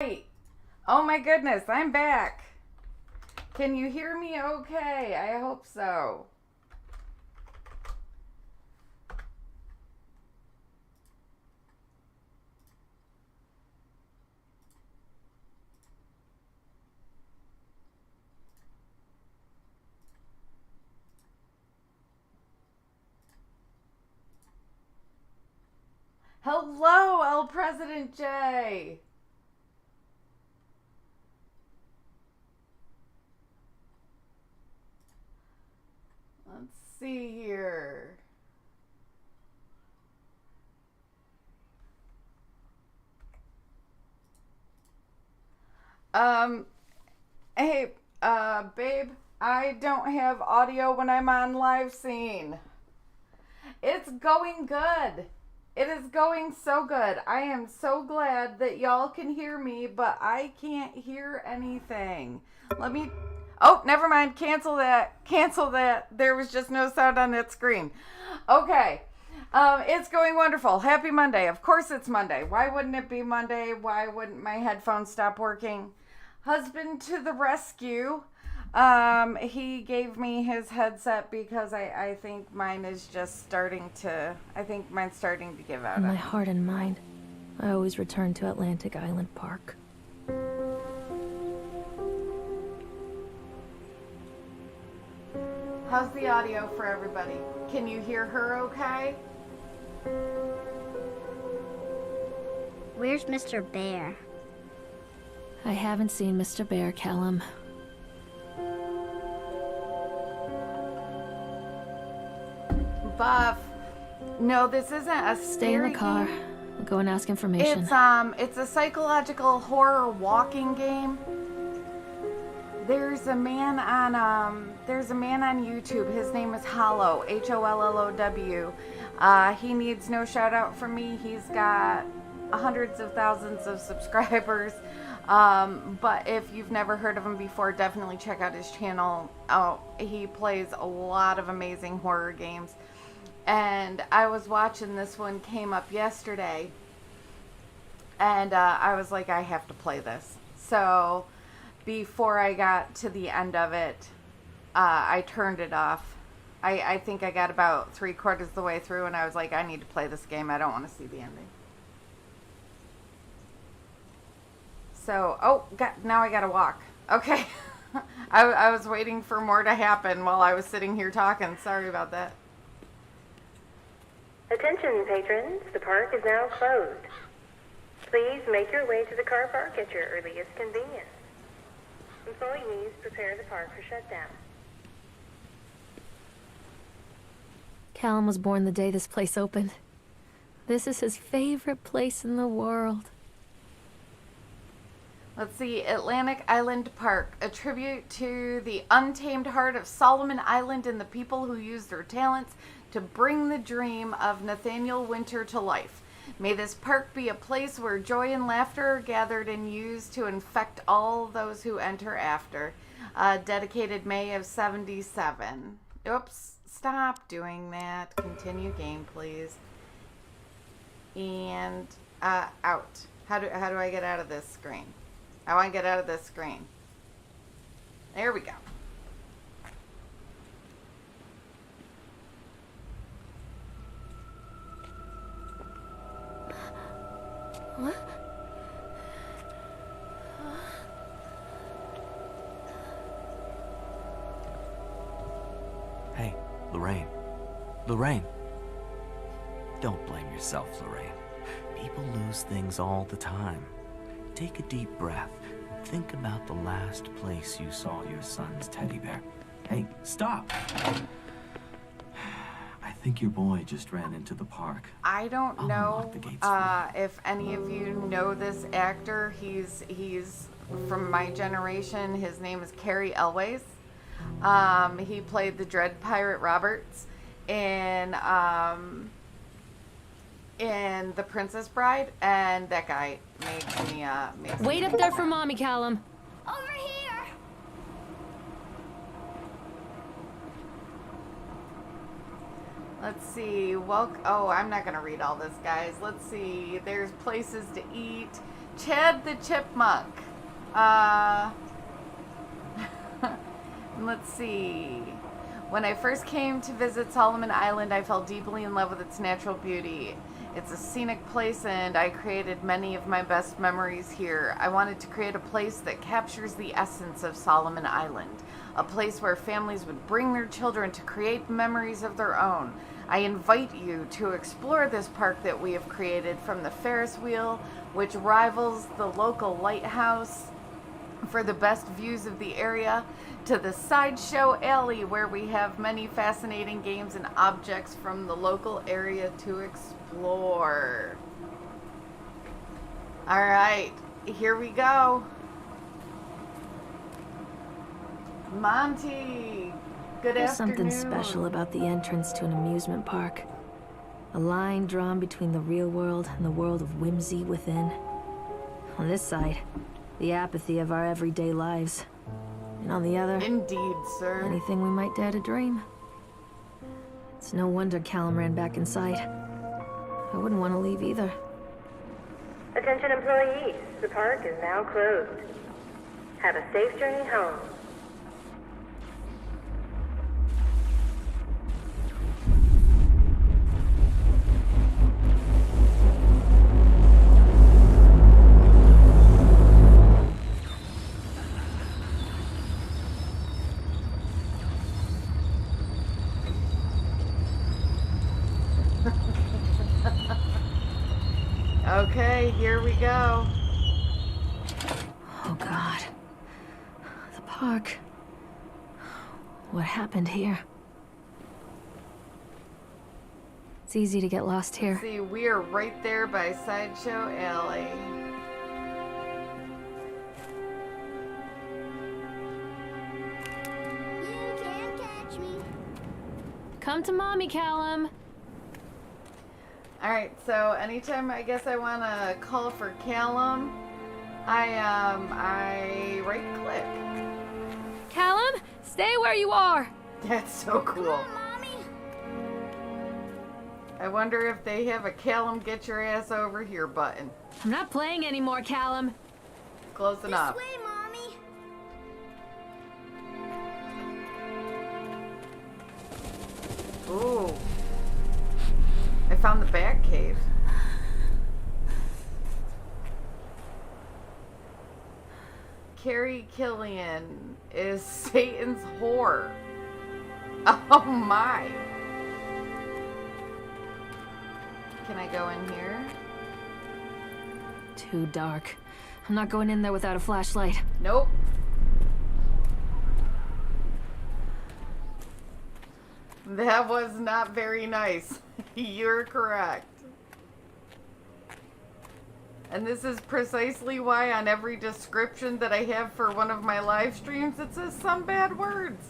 Hey, oh my goodness, I'm back. Can you hear me okay? I hope so. Hello, El President J. Let's see here. Um, hey, babe, I don't have audio when I'm on live scene. It's going good. It is going so good. I am so glad that y'all can hear me, but I can't hear anything. Let me. Oh, never mind. Cancel that. Cancel that. There was just no sound on that screen. Okay. It's going wonderful. Happy Monday. Of course it's Monday. Why wouldn't it be Monday? Why wouldn't my headphones stop working? Husband to the rescue. He gave me his headset because I think mine is just starting to, I think mine's starting to give out. In my heart and mind, I always return to Atlantic Island Park. How's the audio for everybody? Can you hear her okay? Where's Mr. Bear? I haven't seen Mr. Bear, Callum. Buff. No, this isn't a Stay in the car. game. I'll go and ask information. It's a psychological horror walking game. There's a man on YouTube. His name is Hollow, Hollow. He needs no shout out from me. He's got hundreds of thousands of subscribers. But if you've never heard of him before, definitely check out his channel. Oh, he plays a lot of amazing horror games. And I was watching this one came up yesterday. And I was like, I have to play this. So before I got to the end of it, I turned it off. I think I got about 3/4 of the way through and I was like, I need to play this game. I don't want to see the ending. So, now I gotta walk. Okay. I was waiting for more to happen while I was sitting here talking. Sorry about that. Attention patrons, the park is now closed. Please make your way to the car park at your earliest convenience. Employees prepare the park for shutdown. Callum was born the day this place opened. This is his favorite place in the world. Let's see, Atlantic Island Park, a tribute to the untamed heart of Solomon Island and the people who used their talents to bring the dream of Nathaniel Winter to life. May this park be a place where joy and laughter are gathered and used to infect all those who enter after. Dedicated May of 77. Oops, stop doing that. Continue game, please. And out. How do I get out of this screen? I want to get out of this screen. There we go. What? Hey, Lorraine. Lorraine. Don't blame yourself, Lorraine. People lose things all the time. Take a deep breath and think about the last place you saw your son's teddy bear. Hey, stop! I think your boy just ran into the park. I don't I'll know unlock the gates for if any of you know this actor. He's from my generation. His name is Cary Elwes. He played the Dread Pirate Roberts in The Princess Bride, and that guy makes me Wait up there for Mommy, Callum. Over here! Let's see. Well, oh, I'm not going to read all this, guys. Let's see. There's places to eat, Chad the Chipmunk. Let's see. When I first came to visit Solomon Island, I fell deeply in love with its natural beauty. It's a scenic place, and I created many of my best memories here. I wanted to create a place that captures the essence of Solomon Island, a place where families would bring their children to create memories of their own. I invite you to explore this park that we have created, from the Ferris wheel, which rivals the local lighthouse for the best views of the area, to the sideshow alley, where we have many fascinating games and objects from the local area to explore. All right, here we go. Monty, good There's afternoon. something special about the entrance to an amusement park. A line drawn between the real world and the world of whimsy within. On this side, the apathy of our everyday lives. And on the other, Indeed, sir. anything we might dare to dream. It's no wonder Callum ran back inside. I wouldn't want to leave either. Attention employees, the park is now closed. Have a safe journey home. Okay, here we go. Oh God. The park. What happened here? It's easy to get lost here. See, we are right there by Sideshow Alley. You can't catch me. Come to mommy, Callum. Alright, so anytime I guess I want to call for Callum, I right click. Callum, stay where you are. That's so cool. Mommy. I wonder if they have a Callum get your ass over here button. I'm not playing anymore, Callum. Close enough. This way, Mommy. Ooh. I found the bat cave. Carrie Killian is Satan's whore. Oh my. Can I go in here? Too dark. I'm not going in there without a flashlight. Nope. That was not very nice. You're correct. And this is precisely why on every description that I have for one of my live streams, it says some bad words.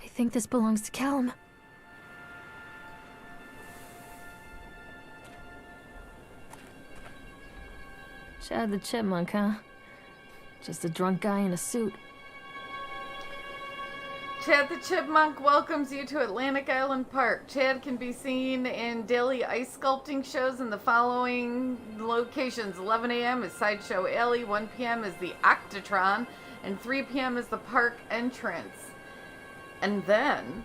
I think this belongs to Callum. Chad the Chipmunk, huh? Just a drunk guy in a suit. Chad the Chipmunk welcomes you to Atlantic Island Park. Chad can be seen in daily ice sculpting shows in the following locations. 11 a.m. is Sideshow Alley, 1 p.m. is the Octatron, and 3 p.m. is the park entrance. And then,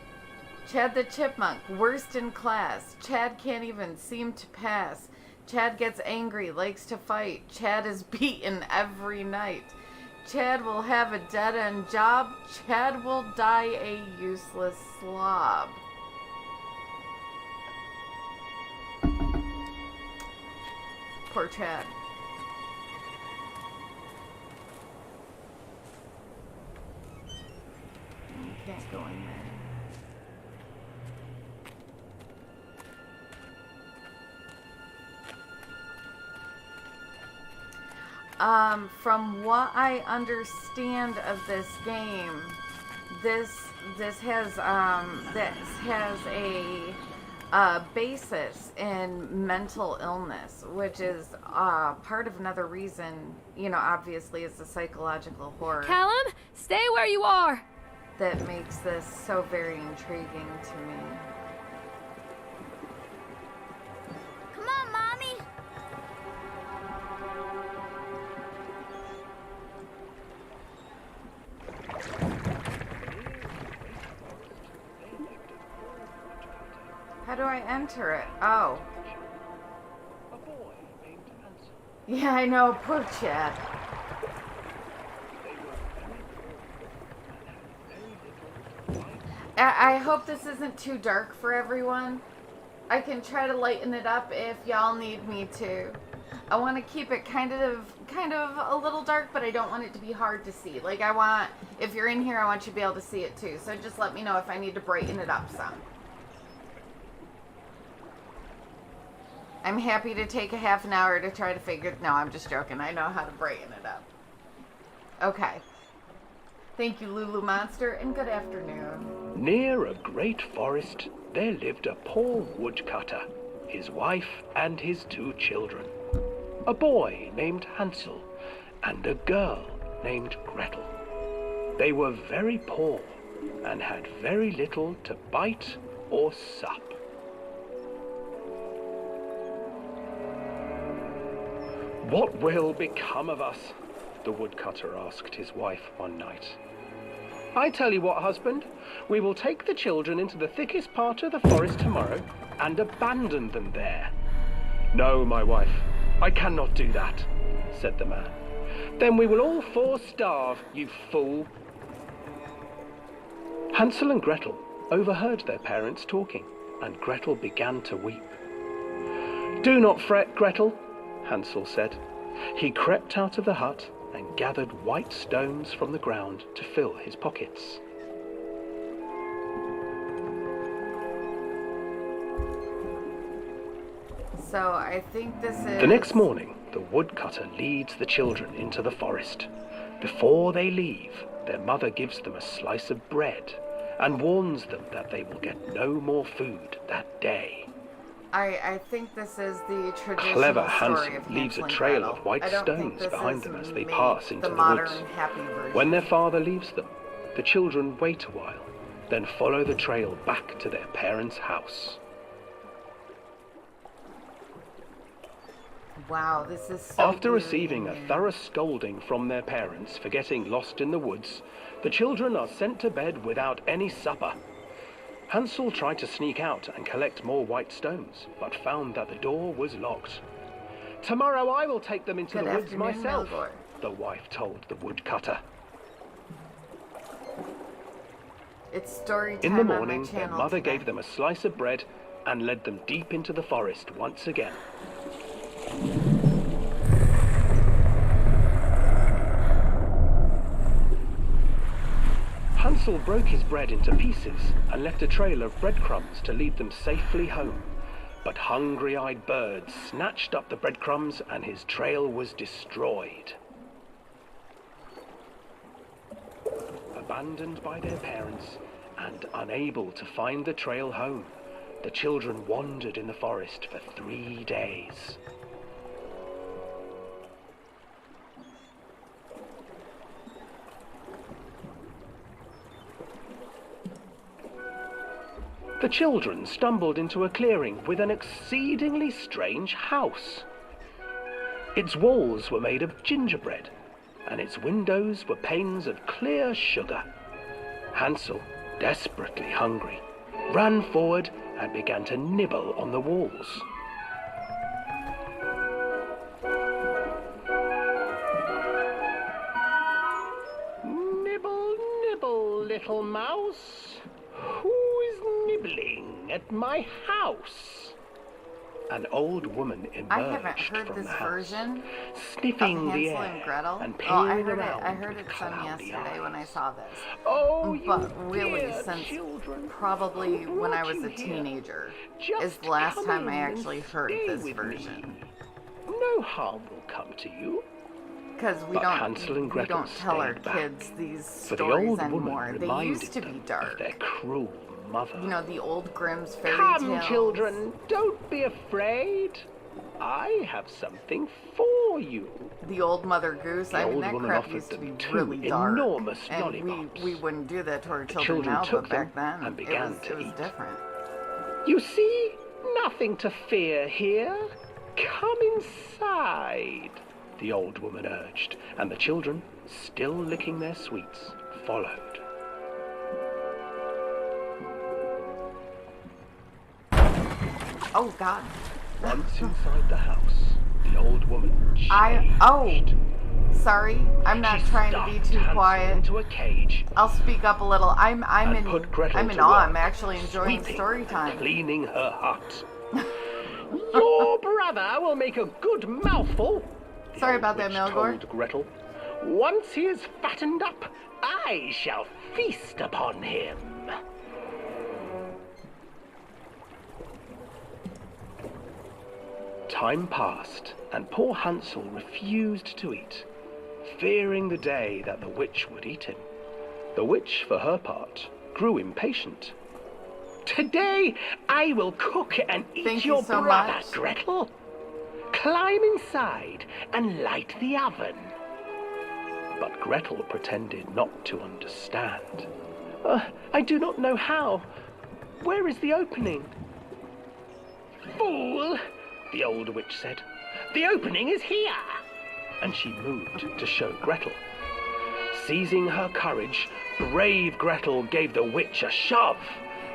Chad the Chipmunk, worst in class. Chad can't even seem to pass. Chad gets angry, likes to fight. Chad is beaten every night. Chad will have a dead-end job. Chad will die a useless slob. Poor Chad. You can't go in there. From what I understand of this game, this has a basis in mental illness, which is part of another reason, obviously it's a psychological horror Callum, stay where you are! that makes this so very intriguing to me. Come on, Mommy. How do I enter it? Oh. Yeah, I know, poor Chad. I hope this isn't too dark for everyone. I can try to lighten it up if y'all need me to. I want to keep it kind of a little dark, but I don't want it to be hard to see. Like, if you're in here, I want you to be able to see it too. So just let me know if I need to brighten it up some. I'm happy to take a half an hour to try to figure... No, I'm just joking. I know how to brighten it up. Okay. Thank you, Lulu Monster, and good afternoon. Near a great forest, there lived a poor woodcutter, his wife and his 2 children. A boy named Hansel and a girl named Gretel. They were very poor and had very little to bite or sup. "What will become of us?" the woodcutter asked his wife one night. "I tell you what, husband, we will take the children into the thickest part of the forest tomorrow and abandon them there." "No, my wife, I cannot do that," said the man. "Then we will all 4 starve, you fool." Hansel and Gretel overheard their parents talking, and Gretel began to weep. "Do not fret, Gretel," Hansel said. He crept out of the hut and gathered white stones from the ground to fill his pockets. So I think this is... The next morning, the woodcutter leads the children into the forest. Before they leave, their mother gives them a slice of bread and warns them that they will get no more food that day. I think this is the traditional Clever story Hansel of leaves a Hansel and trail Gretel. of white I don't think stones this behind is them as they made pass into the modern woods. happy version. When their father leaves them, the children wait a while, then follow the trail back to their parents' house. Wow, this is so After eerie receiving a in here. thorough scolding from their parents for getting lost in the woods, the children are sent to bed without any supper. Hansel tried to sneak out and collect more white stones, but found that the door was locked. "Tomorrow I will take them into Good the woods afternoon, myself," Melgor. the wife told the woodcutter. It's story time In the on my morning, their channel mother today. gave them a slice of bread and led them deep into the forest once again. Hansel broke his bread into pieces and left a trail of breadcrumbs to lead them safely home. But hungry-eyed birds snatched up the breadcrumbs and his trail was destroyed. Abandoned by their parents and unable to find the trail home, the children wandered in the forest for 3 days. The children stumbled into a clearing with an exceedingly strange house. Its walls were made of gingerbread, and its windows were panes of clear sugar. Hansel, desperately hungry, ran forward and began to nibble on the walls. "Nibble, nibble, little mouse. Who is nibbling at my house?" An old woman I haven't emerged heard from this the house, version sniffing of the Hansel air and Gretel. and Oh, I peering heard it. around I heard with it some cloudy yesterday when I eyes. saw this. "Oh, you But really, dear since children, probably who when I brought was you a here? teenager is Just the last come time in I and actually heard stay this with version. me. No harm will come to you." because we But don't Hansel and Gretel we don't tell our stayed back, kids these for the stories old anymore. woman They reminded used to be them of dark. their cruel mother. You know, the old Grimm's fairy Come, tales. children, don't be afraid. I have something for you. The old Mother Goose. The I mean, old that woman crap offered used to be them two really dark. enormous And lollipops. we wouldn't do that to our The children children now, took but back them then and began it to was eat. different. You see, nothing to fear here. Come inside, the old woman urged, and the children, still licking their sweets, followed. Oh, God. Once inside the house, the old woman changed. Sorry, I'm not She trying to be stuffed too Hansel quiet. into a cage I'll speak up a little. I'm and in put Gretel I'm in to awe. work, I'm actually enjoying sweeping story and time. cleaning her hut. Your brother will make a good mouthful. the Sorry old about that, witch Melgor. told Gretel. Once he is fattened up, I shall feast upon him. Time passed, and poor Hansel refused to eat, fearing the day that the witch would eat him. The witch, for her part, grew impatient. Today I will cook and eat Thank you your so brother, much. Gretel. Climb inside and light the oven. But Gretel pretended not to understand. I do not know how. Where is the opening? Fool, the old witch said. The opening is here. And she moved to show Gretel. Seizing her courage, brave Gretel gave the witch a shove,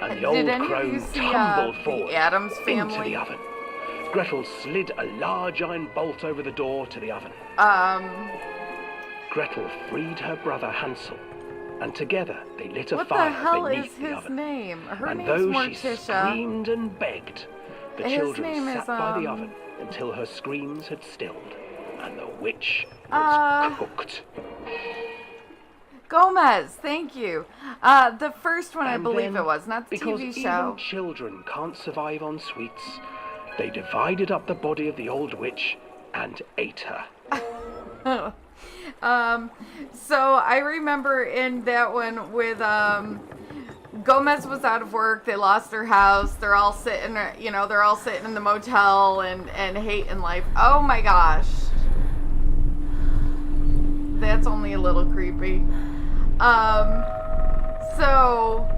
and the old Did any of crone you see tumbled forward the Addams into Family? the oven. Gretel slid a large iron bolt over the door to the oven. Gretel freed her brother Hansel, and together they lit a What the fire hell beneath is the his oven. name? Her And name's though she Morticia. screamed and begged, the His children name sat is, by the oven until her screams had stilled, and the witch was cooked. Gomez, thank you. The first one, I And believe then, it was, not the because TV even show. children can't survive on sweets, they divided up the body of the old witch and ate her. So I remember in that one with Gomez was out of work. They lost their house. They're all sitting, they're all sitting in the motel and hating life. Oh my gosh, that's only a little creepy. So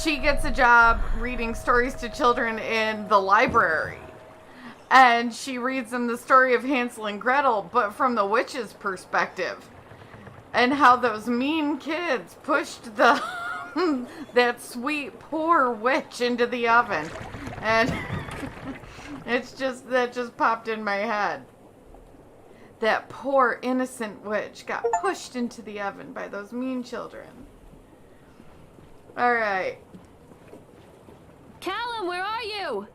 she gets a job reading stories to children in the library. And she reads them the story of Hansel and Gretel, but from the witch's perspective. And how those mean kids pushed the that sweet, poor witch into the oven. And that just popped in my head. That poor, innocent witch got pushed into the oven by those mean children. Alright. Callum, where are you?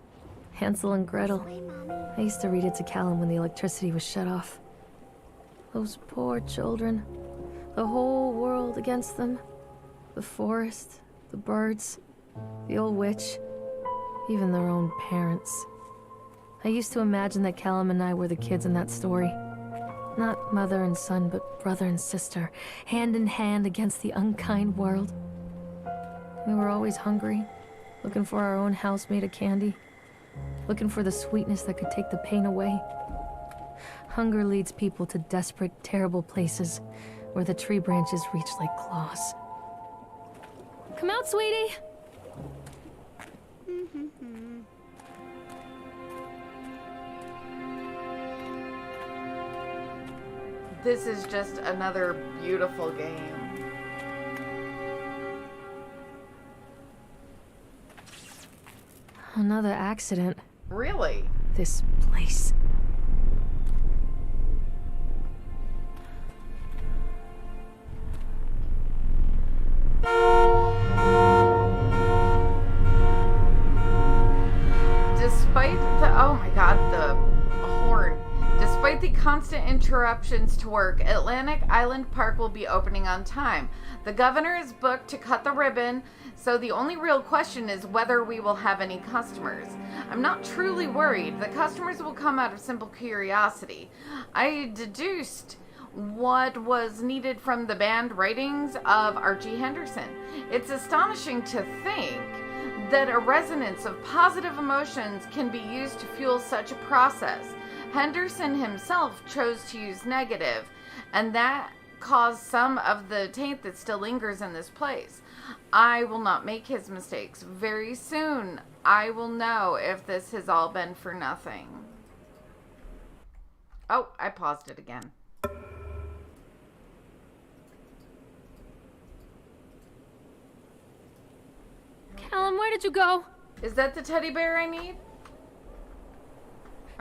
Hansel and Gretel. I used to read it to Callum when the electricity was shut off. Those poor children. The whole world against them. The forest, the birds, the old witch, even their own parents. I used to imagine that Callum and I were the kids in that story. Not mother and son, but brother and sister, hand in hand against the unkind world. We were always hungry, looking for our own house made of candy. Looking for the sweetness that could take the pain away. Hunger leads people to desperate, terrible places where the tree branches reach like claws. Come out, sweetie! This is just another beautiful game. Another accident. Really? This place. Despite the, oh my god, the horn. Despite the constant interruptions to work, Atlantic Island Park will be opening on time. The governor is booked to cut the ribbon, so the only real question is whether we will have any customers. I'm not truly worried. The customers will come out of simple curiosity. I deduced what was needed from the banned writings of Archie Henderson. It's astonishing to think that a resonance of positive emotions can be used to fuel such a process. Henderson himself chose to use negative, and that caused some of the taint that still lingers in this place. I will not make his mistakes. Very soon, I will know if this has all been for nothing. Oh, I paused it again. Callum, where did you go? Is that the teddy bear I need?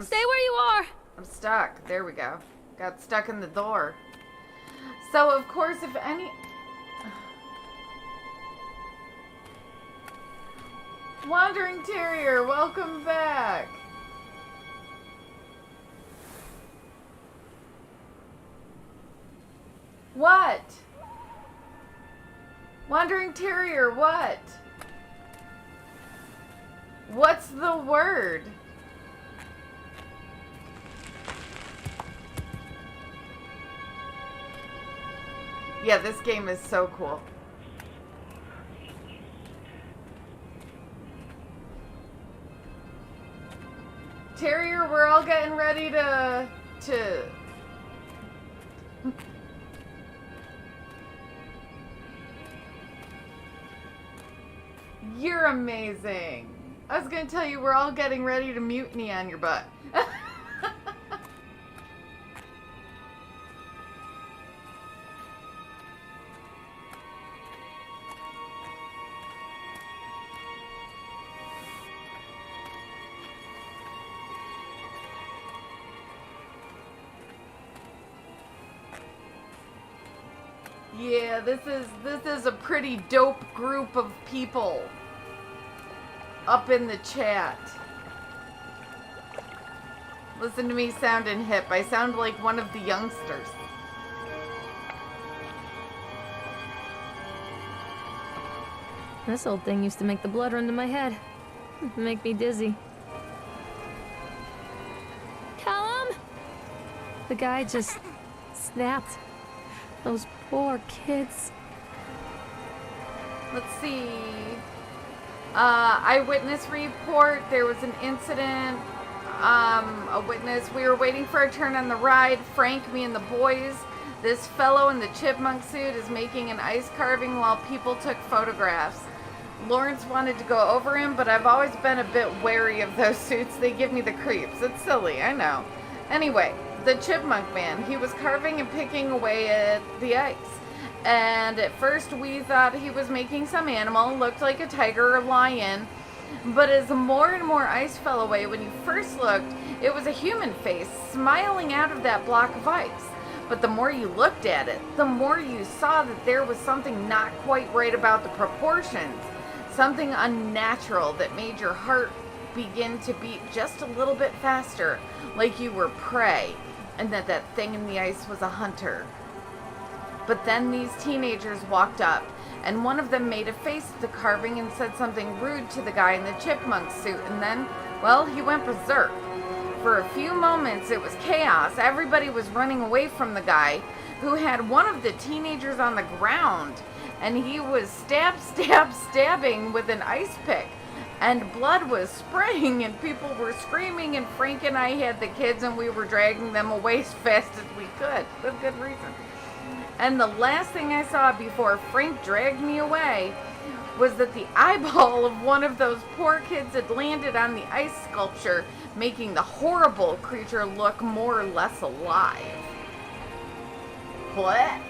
Stay where you are! I'm stuck. There we go. Got stuck in the door. So, of course, if any... Wandering Terrier, welcome back. What? Wandering Terrier, what? What's the word? Yeah, this game is so cool. Terrier, we're all getting ready to... You're amazing. I was gonna tell you we're all getting ready to mutiny on your butt. Yeah, this is a pretty dope group of people up in the chat. Listen to me sounding hip. I sound like one of the youngsters. This old thing used to make the blood run to my head. Make me dizzy. Callum! The guy just snapped. Those poor kids. Let's see. Eyewitness report. There was an incident. A witness. We were waiting for a turn on the ride. Frank, me, and the boys. This fellow in the chipmunk suit is making an ice carving while people took photographs. Lawrence wanted to go over him, but I've always been a bit wary of those suits. They give me the creeps. It's silly, I know. Anyway, the chipmunk man, he was carving and picking away at the ice. And at first we thought he was making some animal, looked like a tiger or lion. But as more and more ice fell away, when you first looked, it was a human face smiling out of that block of ice. But the more you looked at it, the more you saw that there was something not quite right about the proportions. Something unnatural that made your heart begin to beat just a little bit faster, like you were prey, and that thing in the ice was a hunter. But then these teenagers walked up, and one of them made a face at the carving and said something rude to the guy in the chipmunk suit, and then, well, he went berserk. For a few moments, it was chaos. Everybody was running away from the guy, who had one of the teenagers on the ground, and he was stabbing with an ice pick. And blood was spraying, and people were screaming, and Frank and I had the kids, and we were dragging them away as fast as we could, with good reason. And the last thing I saw before Frank dragged me away was that the eyeball of one of those poor kids had landed on the ice sculpture, making the horrible creature look more or less alive. What?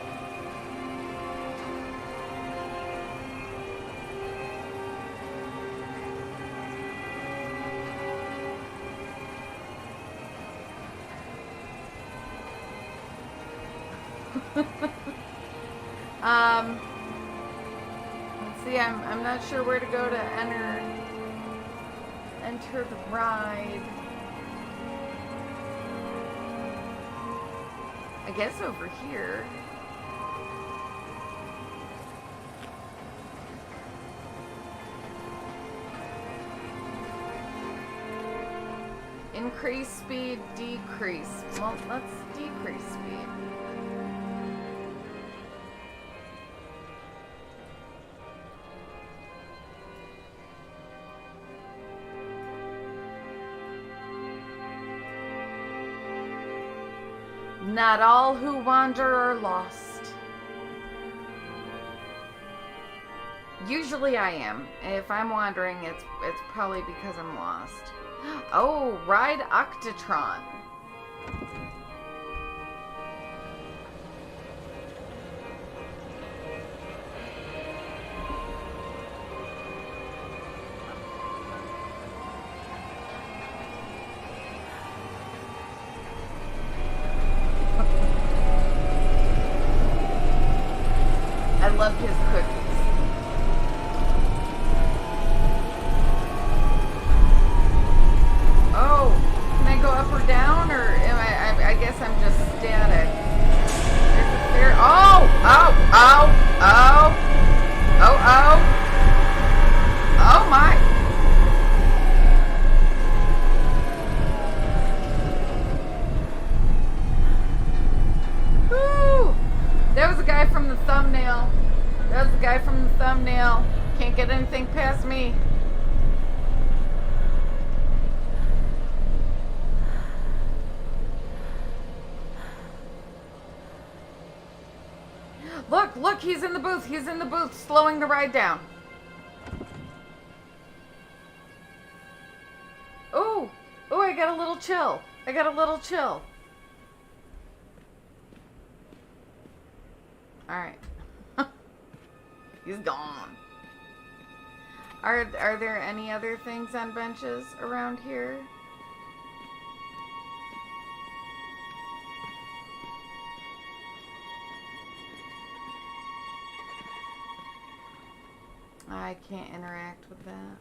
Let's see, I'm not sure where to go to enter the ride. I guess over here. Increase speed, decrease. Well, let's decrease speed. Not all who wander are lost. Usually I am. If I'm wandering, it's probably because I'm lost. Oh, ride Octatron. I love his cookies. Oh, can I go up or down, or am I guess I'm just static. There's a fear. Oh, oh, oh, oh, oh, oh, oh my. Woo! That was the guy from the thumbnail. That was the guy from the thumbnail. Can't get anything past me. Look, look, he's in the booth. He's in the booth, slowing the ride down. Ooh, ooh, I got a little chill. I got a little chill. All right. He's gone. Are there any other things on benches around here? I can't interact with that.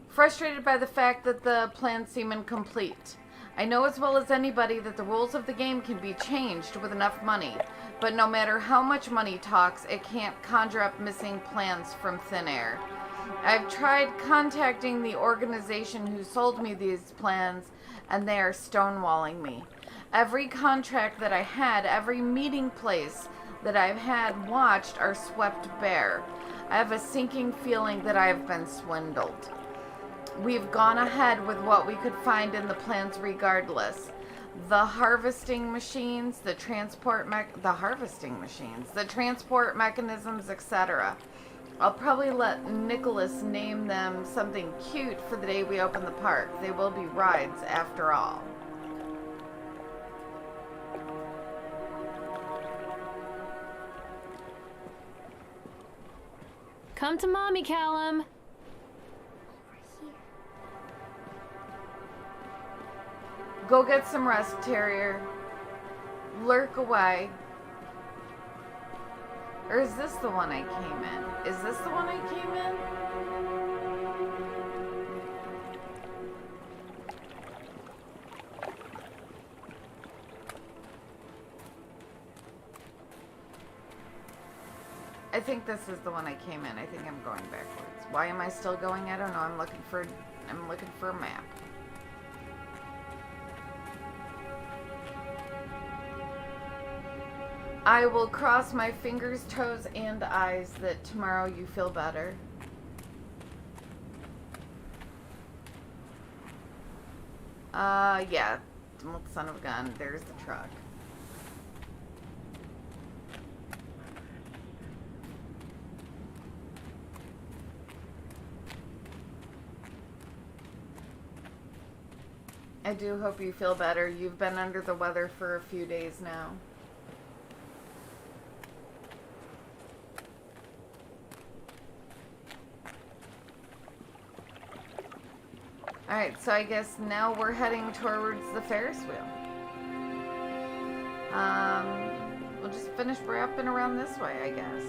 Frustrated by the fact that the plans seem incomplete. I know as well as anybody that the rules of the game can be changed with enough money, but no matter how much money talks, it can't conjure up missing plans from thin air. I've tried contacting the organization who sold me these plans, and they are stonewalling me. Every contract that I had, every meeting place that I've had watched are swept bare. I have a sinking feeling that I have been swindled. We've gone ahead with what we could find in the plans regardless. The harvesting machines, the transport mechanisms, etc. I'll probably let Nicholas name them something cute for the day we open the park. They will be rides after all. Come to mommy, Callum. Go get some rest, Terrier. Lurk away. Or is this the one I came in? Is this the one I came in? I think this is the one I came in. I think I'm going backwards. Why am I still going? I don't know. I'm looking for a map. I will cross my fingers, toes, and eyes that tomorrow you feel better. Yeah. Son of a gun. There's the truck. I do hope you feel better. You've been under the weather for a few days now. Alright, so I guess now we're heading towards the Ferris wheel. We'll just finish wrapping around this way, I guess.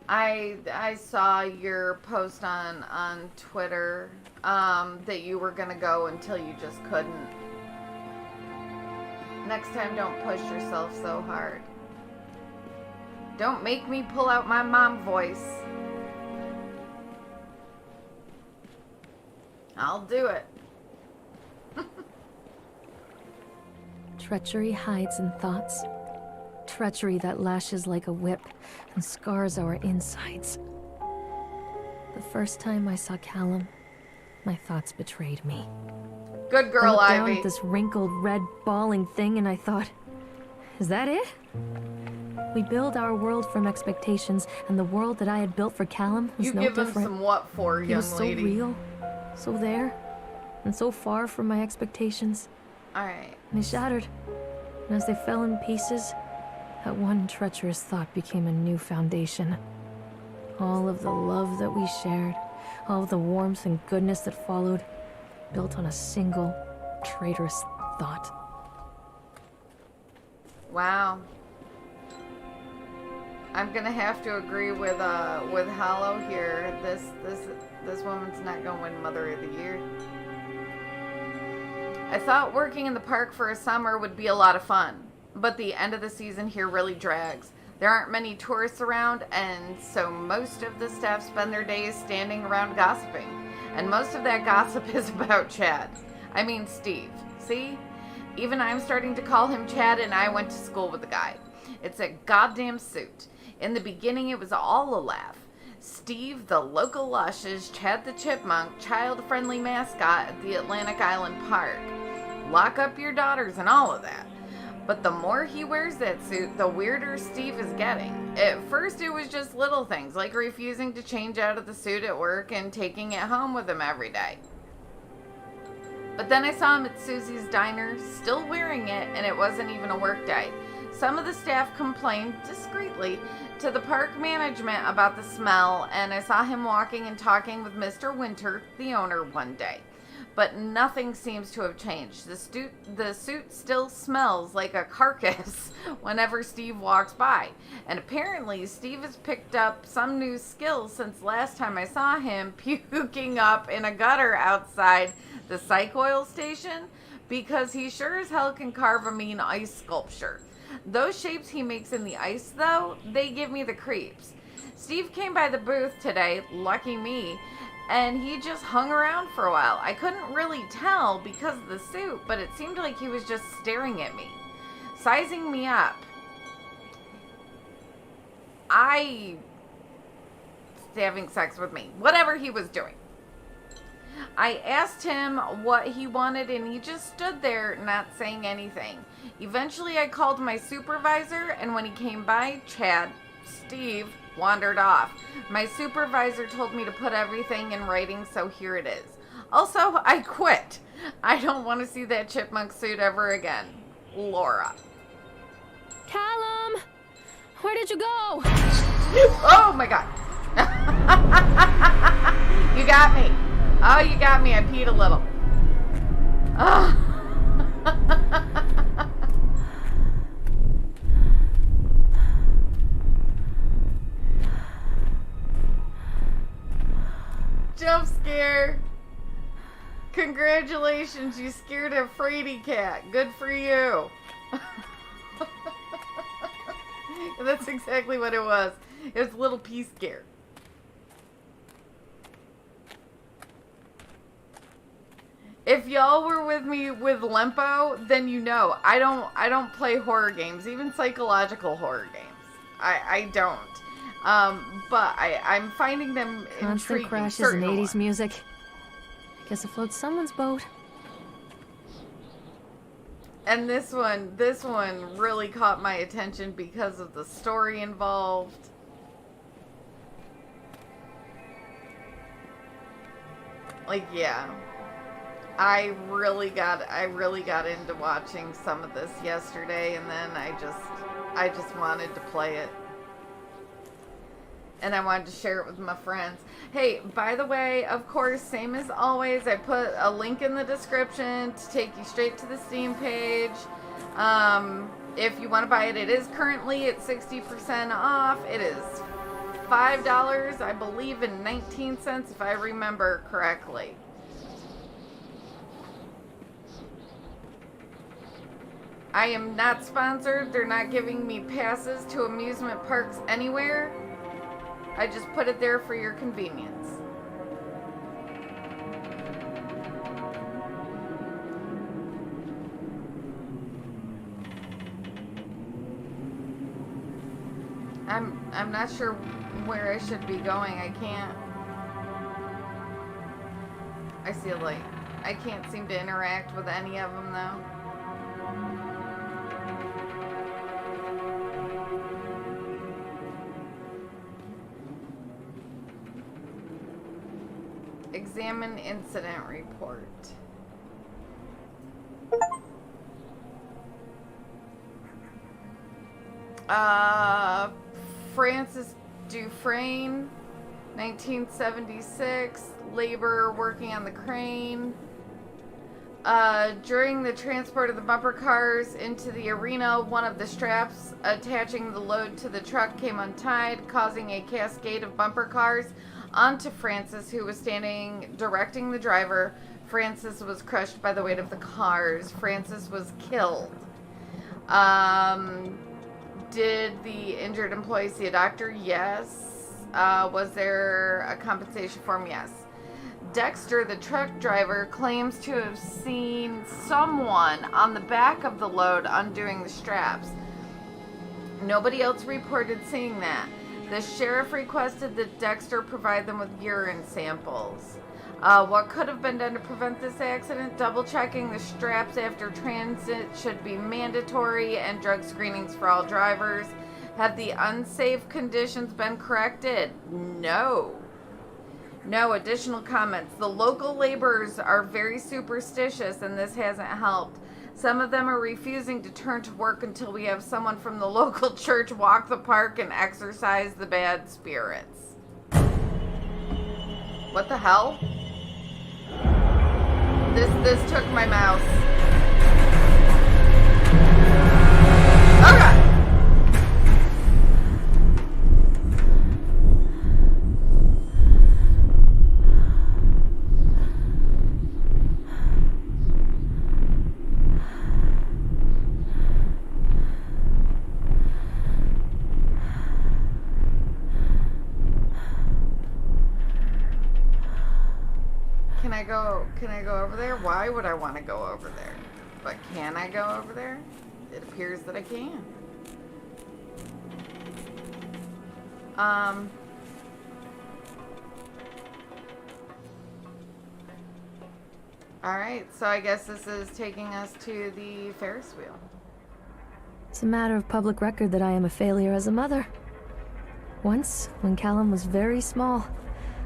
I saw your post on Twitter that you were gonna go until you just couldn't. Next time, don't push yourself so hard. Don't make me pull out my mom voice. I'll do it. Treachery hides in thoughts. Treachery that lashes like a whip and scars our insides. The first time I saw Callum, my thoughts betrayed me. Good I girl, looked down Ivy. at this wrinkled, red, bawling thing and I thought, is that it? We build our world from expectations, and the world that I had built for Callum was You no give him different. some what for, It young was so lady? real, so there, and so far from my expectations. Alright. And they shattered. And as they fell in pieces, that one treacherous thought became a new foundation. All of the love that we shared, all of the warmth and goodness that followed, built on a single, traitorous thought. Wow. I'm gonna have to agree with Hollow here. This woman's not gonna win Mother of the Year. I thought working in the park for a summer would be a lot of fun, but the end of the season here really drags. There aren't many tourists around, and so most of the staff spend their days standing around gossiping. And most of that gossip is about Chad. I mean Steve. See? Even I'm starting to call him Chad, and I went to school with the guy. It's a goddamn suit. In the beginning, it was all a laugh. Steve, the local lush, is Chad the Chipmunk, child-friendly mascot at the Atlantic Island Park. Lock up your daughters and all of that. But the more he wears that suit, the weirder Steve is getting. At first, it was just little things, like refusing to change out of the suit at work and taking it home with him every day. But then I saw him at Susie's Diner, still wearing it, and it wasn't even a work day. Some of the staff complained, discreetly, to the park management about the smell, and I saw him walking and talking with Mr. Winter, the owner, one day. But nothing seems to have changed. The suit still smells like a carcass whenever Steve walks by. And apparently, Steve has picked up some new skills since last time I saw him puking up in a gutter outside the psych oil station, because he sure as hell can carve a mean ice sculpture. Those shapes he makes in the ice, though, they give me the creeps. Steve came by the booth today, lucky me, and he just hung around for a while. I couldn't really tell because of the suit, but it seemed like he was just staring at me, sizing me up. Having sex with me, whatever he was doing. I asked him what he wanted, and he just stood there not saying anything. Eventually, I called my supervisor, and when he came by, Steve, wandered off. My supervisor told me to put everything in writing, so here it is. Also, I quit. I don't want to see that chipmunk suit ever again. Laura. Callum! Where did you go? Oh my god. You got me. Oh, you got me. I peed a little. Oh. Jump scare. Congratulations, you scared a fraidy cat. Good for you. That's exactly what it was. It was a little pea scare. If y'all were with me with Lempo, then you know I don't play horror games, even psychological horror games. I don't. But I'm finding them Constant intriguing. crashes and 80s music. Guess it floats someone's boat. And this one really caught my attention because of the story involved. Like, yeah. I really got into watching some of this yesterday, and then I just wanted to play it. And I wanted to share it with my friends. Hey, by the way, of course, same as always, I put a link in the description to take you straight to the Steam page. If you want to buy it, it is currently at 60% off. It is $5, I believe, and 19 cents, if I remember correctly. I am not sponsored. They're not giving me passes to amusement parks anywhere. I just put it there for your convenience. I'm not sure where I should be going. I can't. I see a light. I can't seem to interact with any of them though. Examine incident report. Francis Dufresne, 1976, labor working on the crane. During the transport of the bumper cars into the arena, one of the straps attaching the load to the truck came untied, causing a cascade of bumper cars onto Francis, who was standing directing the driver. Francis was crushed by the weight of the cars. Francis was killed. Did the injured employee see a doctor? Yes. Was there a compensation form? Yes. Dexter, the truck driver, claims to have seen someone on the back of the load undoing the straps. Nobody else reported seeing that. The sheriff requested that Dexter provide them with urine samples. What could have been done to prevent this accident? Double checking the straps after transit should be mandatory, and drug screenings for all drivers. Have the unsafe conditions been corrected? No. No additional comments. The local laborers are very superstitious, and this hasn't helped. Some of them are refusing to turn to work until we have someone from the local church walk the park and exorcise the bad spirits. What the hell? This took my mouse. Oh God! Can I go over there? Why would I want to go over there? But can I go over there? It appears that I can. Alright, so I guess this is taking us to the Ferris wheel. It's a matter of public record that I am a failure as a mother. Once, when Callum was very small,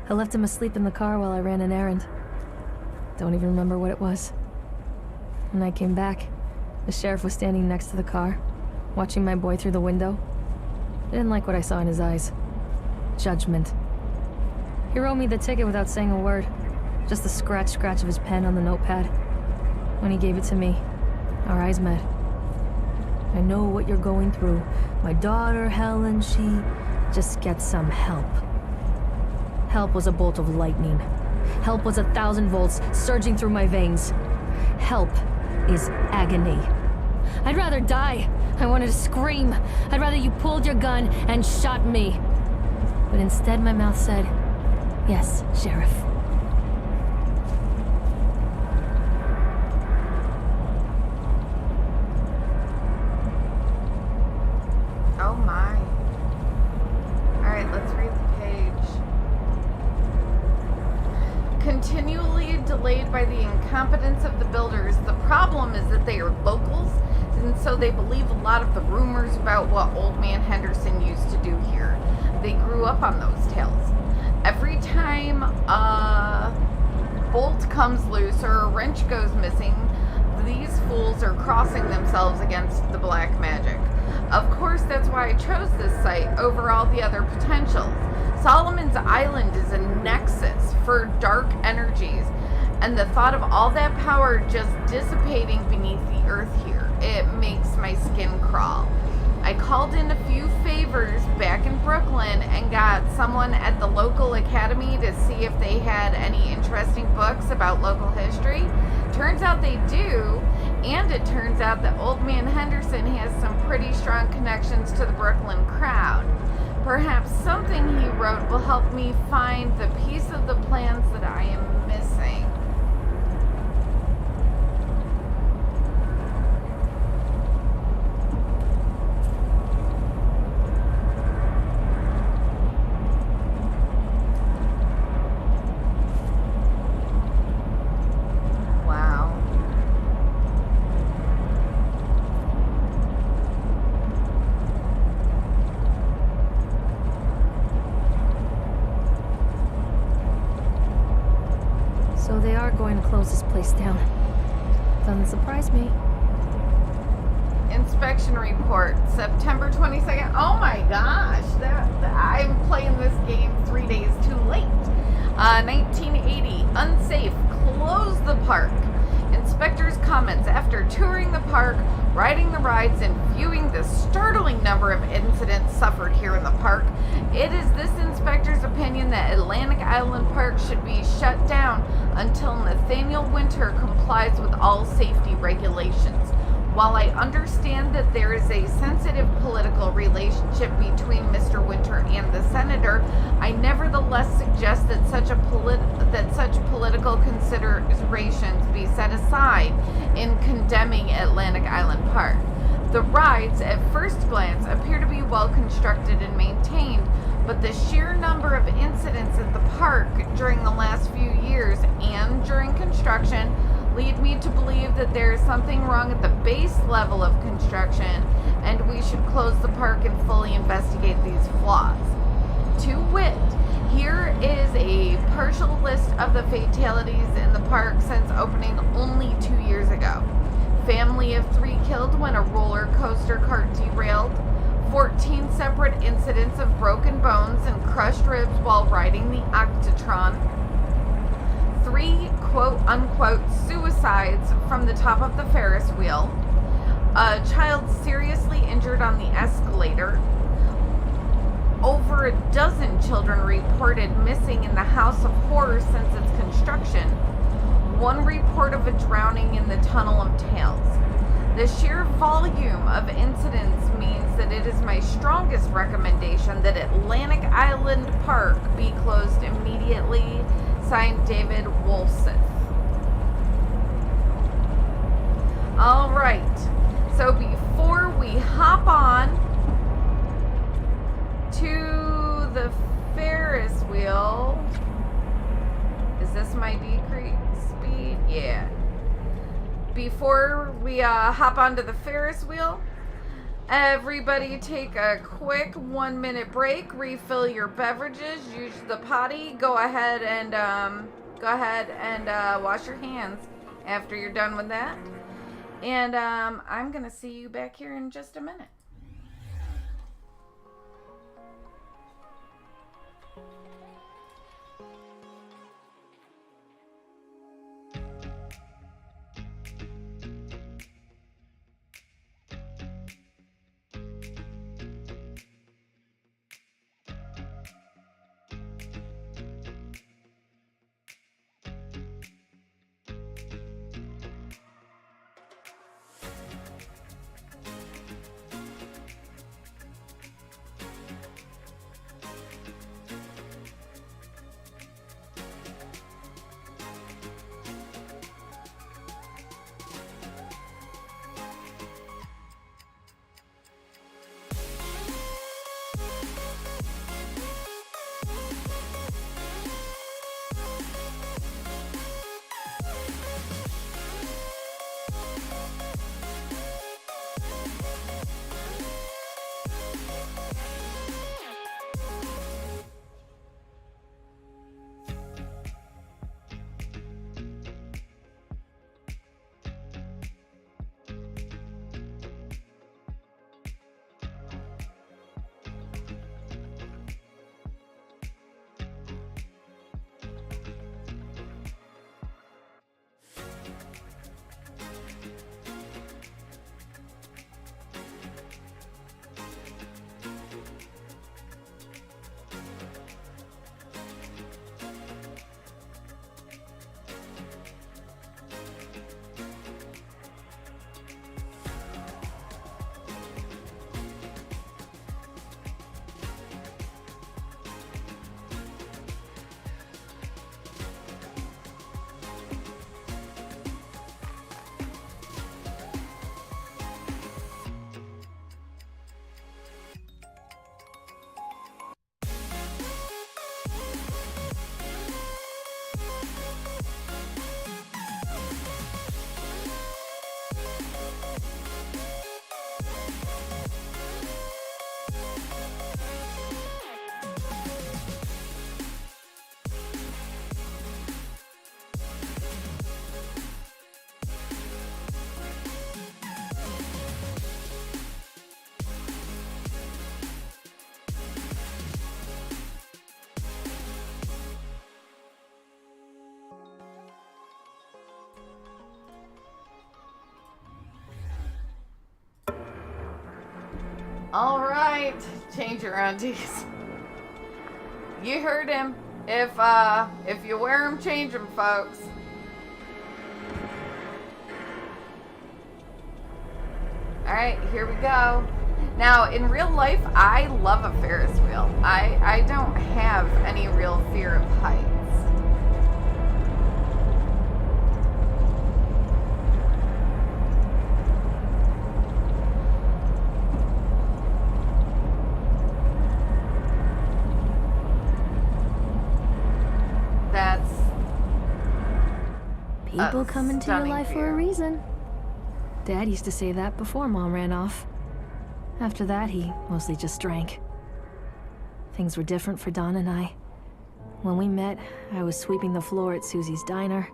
I left him asleep in the car while I ran an errand. Don't even remember what it was. When I came back, the sheriff was standing next to the car, watching my boy through the window. I didn't like what I saw in his eyes. Judgment. He wrote me the ticket without saying a word. Just the scratch of his pen on the notepad. When he gave it to me, our eyes met. I know what you're going through. My daughter, Helen, she just gets some help. Help was a bolt of lightning. Help was 1,000 volts surging through my veins. Help is agony. I'd rather die. I wanted to scream. I'd rather you pulled your gun and shot me. But instead my mouth said, yes, Sheriff. Oh my. Alright, let's read the page. Continually delayed by the incompetence of the builders. The problem is that they are locals, and so they believe a lot of the rumors about what Old Man Henderson used to do here. They grew up on those tales. Every time a bolt comes loose or a wrench goes missing, these fools are crossing themselves against the black magic. Of course, that's why I chose this site over all the other potentials. Solomon's Island is a nexus for dark energies, and the thought of all that power just dissipating beneath the earth here, it makes my skin crawl. I called in a few favors back in Brooklyn and got someone at the local academy to see if they had any interesting books about local history. Turns out they do, And it turns out that Old Man Henderson has some pretty strong connections to the Brooklyn crowd. Perhaps something he wrote will help me find the piece of the plans that I am missing. Wow. So they are going to close this place down. Doesn't surprise me. Inspection report, September 22nd. Oh my gosh, I'm playing this game 3 days too late. 1980, unsafe, close the park. Inspector's comments after touring the park, riding the rides, and viewing the startling number of incidents suffered here in the park. It is this inspector's opinion that Atlantic Island Park should be shut down until Nathaniel Winter complies with all safety regulations. While I understand that there is a sensitive political relationship between Mr. Winter and the senator, I nevertheless suggest that such political considerations be set aside in condemning Atlantic Island Park. The rides, at first glance, appear to be well constructed and maintained, but the sheer number of incidents at the park during the last few years and during construction lead me to believe that there is something wrong at the base level of construction, and we should close the park and fully investigate these flaws. To wit, here is a partial list of the fatalities in the park since opening only 2 years ago. Family of 3 killed when a roller coaster cart derailed. 14 separate incidents of broken bones and crushed ribs while riding the Octotron. 3 quote-unquote suicides from the top of the Ferris wheel. A child seriously injured on the escalator. Over a dozen children reported missing in the House of Horrors since its construction. 1 report of a drowning in the Tunnel of Tales. The sheer volume of incidents means that it is my strongest recommendation that Atlantic Island Park be closed immediately. Signed, David Wolfson. All right. So before we hop on to the Ferris wheel, is this my decrease speed? Yeah. Before we hop onto the Ferris wheel, everybody take a quick 1-minute break, refill your beverages, use the potty, go ahead and wash your hands after you're done with that. And I'm gonna see you back here in just a minute. All right, change your undies. You heard him. If you wear them, change them, folks. All right, here we go. Now, in real life, I love a Ferris wheel. I don't have any real fear of heights. That's People come into your stunning life for a view. reason. Dad used to say that before Mom ran off. After that, he mostly just drank. Things were different for Don and I. When we met, I was sweeping the floor at Susie's diner.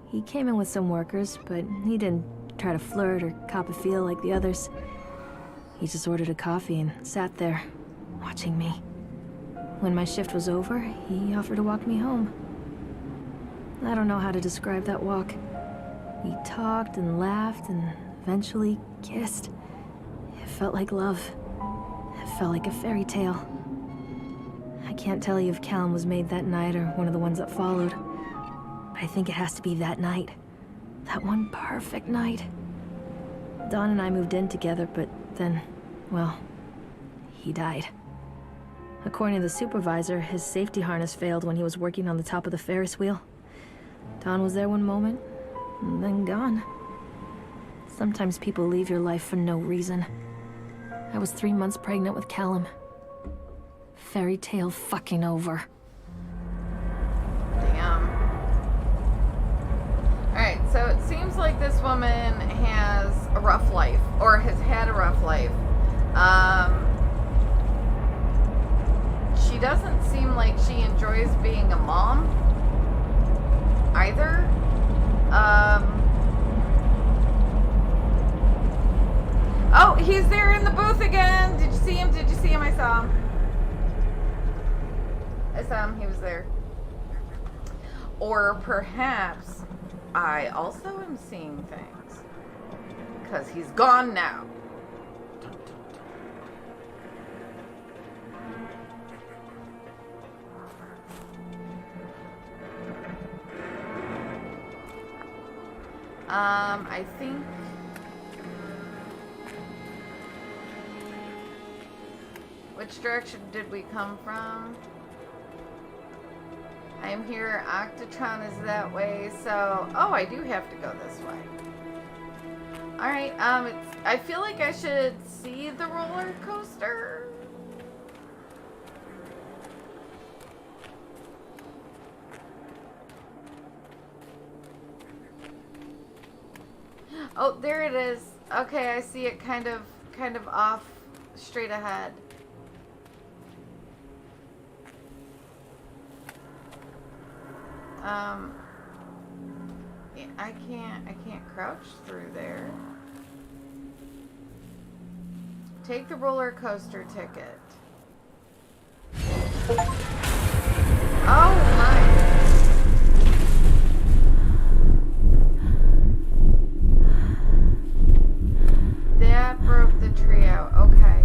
He came in with some workers, but he didn't try to flirt or cop a feel like the others. He just ordered a coffee and sat there, watching me. When my shift was over, he offered to walk me home. I don't know how to describe that walk. We talked and laughed and eventually kissed. It felt like love. It felt like a fairy tale. I can't tell you if Callum was made that night or one of the ones that followed. But I think it has to be that night. That one perfect night. Dawn and I moved in together, but then, well, he died. According to the supervisor, his safety harness failed when he was working on the top of the Ferris wheel. Dawn was there one moment, and then gone. Sometimes people leave your life for no reason. I was 3 months pregnant with Callum. Fairy tale fucking over. Damn. Alright, so it seems like this woman has a rough life, or has had a rough life. She doesn't seem like she enjoys being a mom either. Oh, he's there in the booth again. Did you see him? Did you see him? I saw him. I saw him. He was there. Or perhaps I also am seeing things. Because he's gone now. I think which direction did we come from? I am here. Octatron is that way, so oh, I do have to go this way. All right. I feel like I should see the roller coaster. Oh, there it is. Okay, I see it kind of off straight ahead. Yeah, I can't crouch through there. Take the roller coaster ticket. Oh my. That broke the tree out. Okay.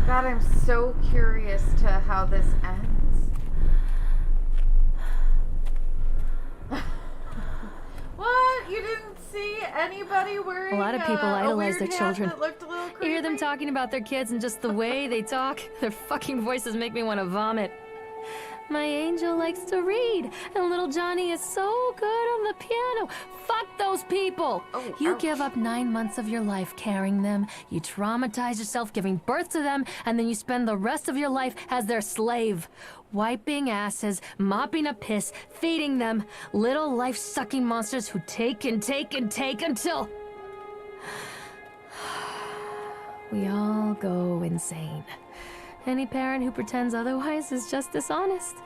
God, I'm so curious to how this ends. What? You didn't see anybody wearing A lot of people idolize a their weird hat children. that looked a little You hear them creepy? talking about their kids and just the way they talk, their fucking voices make me want to vomit. My angel likes to read, and little Johnny is so good on the piano. Fuck those people! Oh, You ouch. give up 9 months of your life carrying them, you traumatize yourself giving birth to them, and then you spend the rest of your life as their slave. Wiping asses, mopping up piss, feeding them. Little life-sucking monsters who take and take and take until... we all go insane. Any parent who pretends otherwise is just dishonest.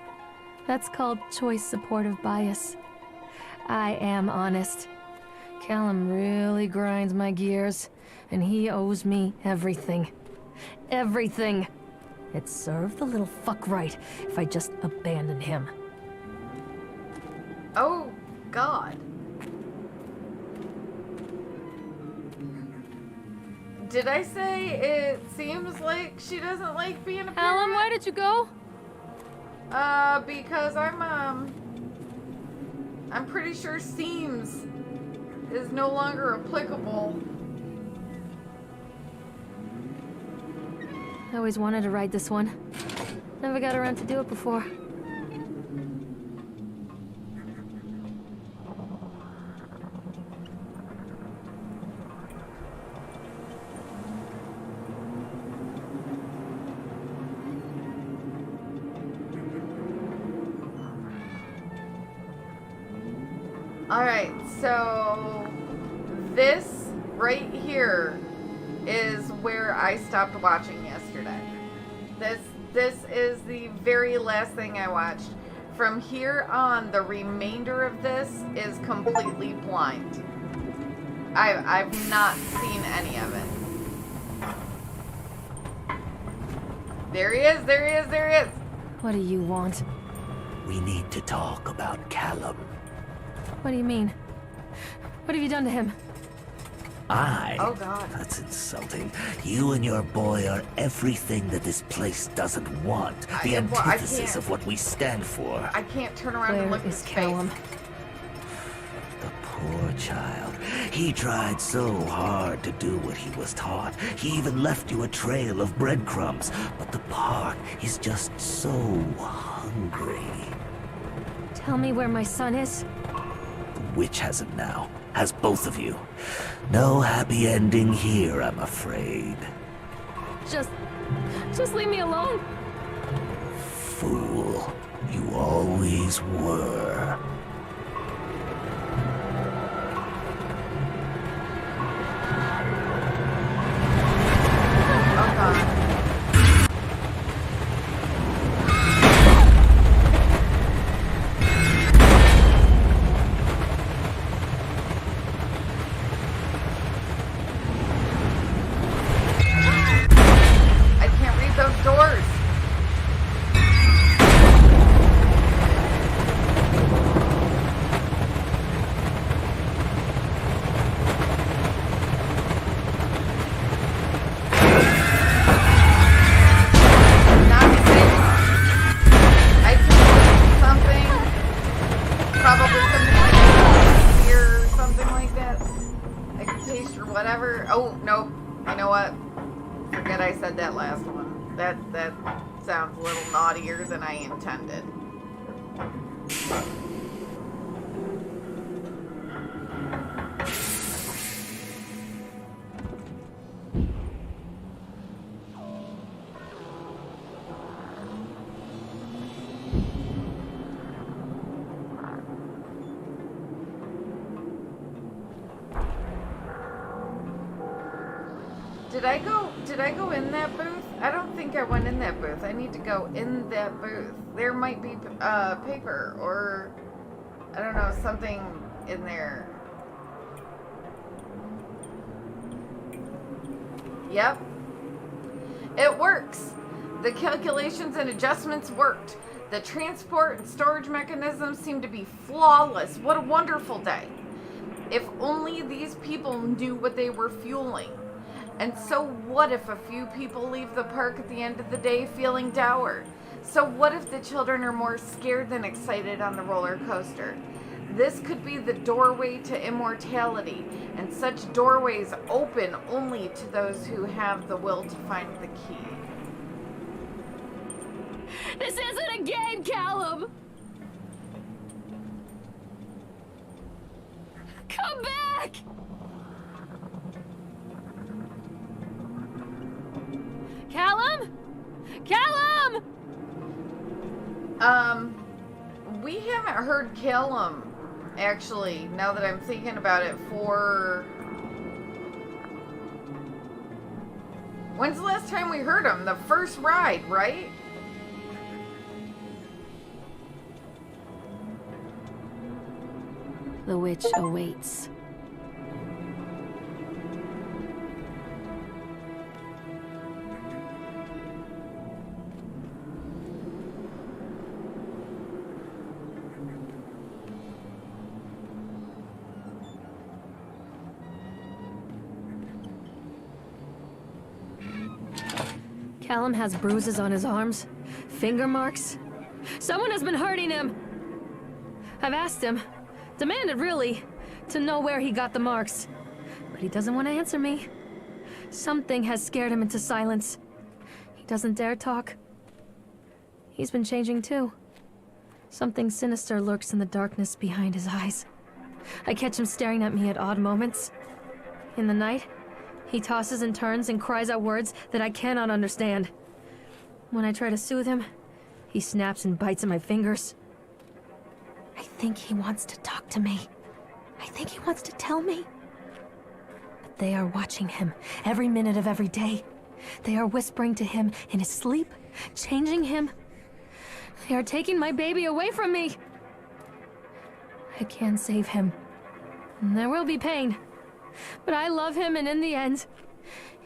That's called choice supportive bias. I am honest. Callum really grinds my gears, and he owes me everything. Everything. It'd serve the little fuck right if I just abandoned him. Oh, God. Did I say it seems like she doesn't like being a parent? Callum, why did you go? Because I'm pretty sure seems is no longer applicable. I always wanted to ride this one. Never got around to do it before. Alright, so this right here is where I stopped watching yesterday. This is the very last thing I watched. From here on, the remainder of this is completely blind. I've not seen any of it. There he is, there he is, there he is. What do you want? We need to talk about Callum. What do you mean? What have you done to him? Oh, God. That's insulting. You and your boy are everything that this place doesn't want. The antithesis of what we stand for. I can't turn around and Where look at is his Callum? face. The poor child. He tried so hard to do what he was taught. He even left you a trail of breadcrumbs. But the park is just so hungry. Tell me where my son is. The witch has him now. Has both of you. No happy ending here, I'm afraid. Just leave me alone. Fool. You always were. Oh, God. I can't read those doors. Not safe. I can something. Probably something like beer or something like that. I can taste or whatever. Oh, nope. You know what? Forget I said that last one. That sounds a little naughtier than I intended. Did I go in that booth? I don't think I went in that booth. I need to go in that booth. There might be paper or I don't know, something in there. Yep. It works. The calculations and adjustments worked. The transport and storage mechanisms seem to be flawless. What a wonderful day. If only these people knew what they were fueling. And so what if a few people leave the park at the end of the day feeling dour? So what if the children are more scared than excited on the roller coaster? This could be the doorway to immortality, and such doorways open only to those who have the will to find the key. This isn't a game, Callum! Come back! Callum? Callum! We haven't heard Callum, actually, now that I'm thinking about it, for... When's the last time we heard him? The first ride, right? The witch awaits. Callum has bruises on his arms, finger marks. Someone has been hurting him. I've asked him, demanded really, to know where he got the marks. But he doesn't want to answer me. Something has scared him into silence. He doesn't dare talk. He's been changing too. Something sinister lurks in the darkness behind his eyes. I catch him staring at me at odd moments. In the night, he tosses and turns and cries out words that I cannot understand. When I try to soothe him, he snaps and bites at my fingers. I think he wants to talk to me. I think he wants to tell me. But they are watching him every minute of every day. They are whispering to him in his sleep, changing him. They are taking my baby away from me. I can save him. There will be pain. But I love him, and in the end,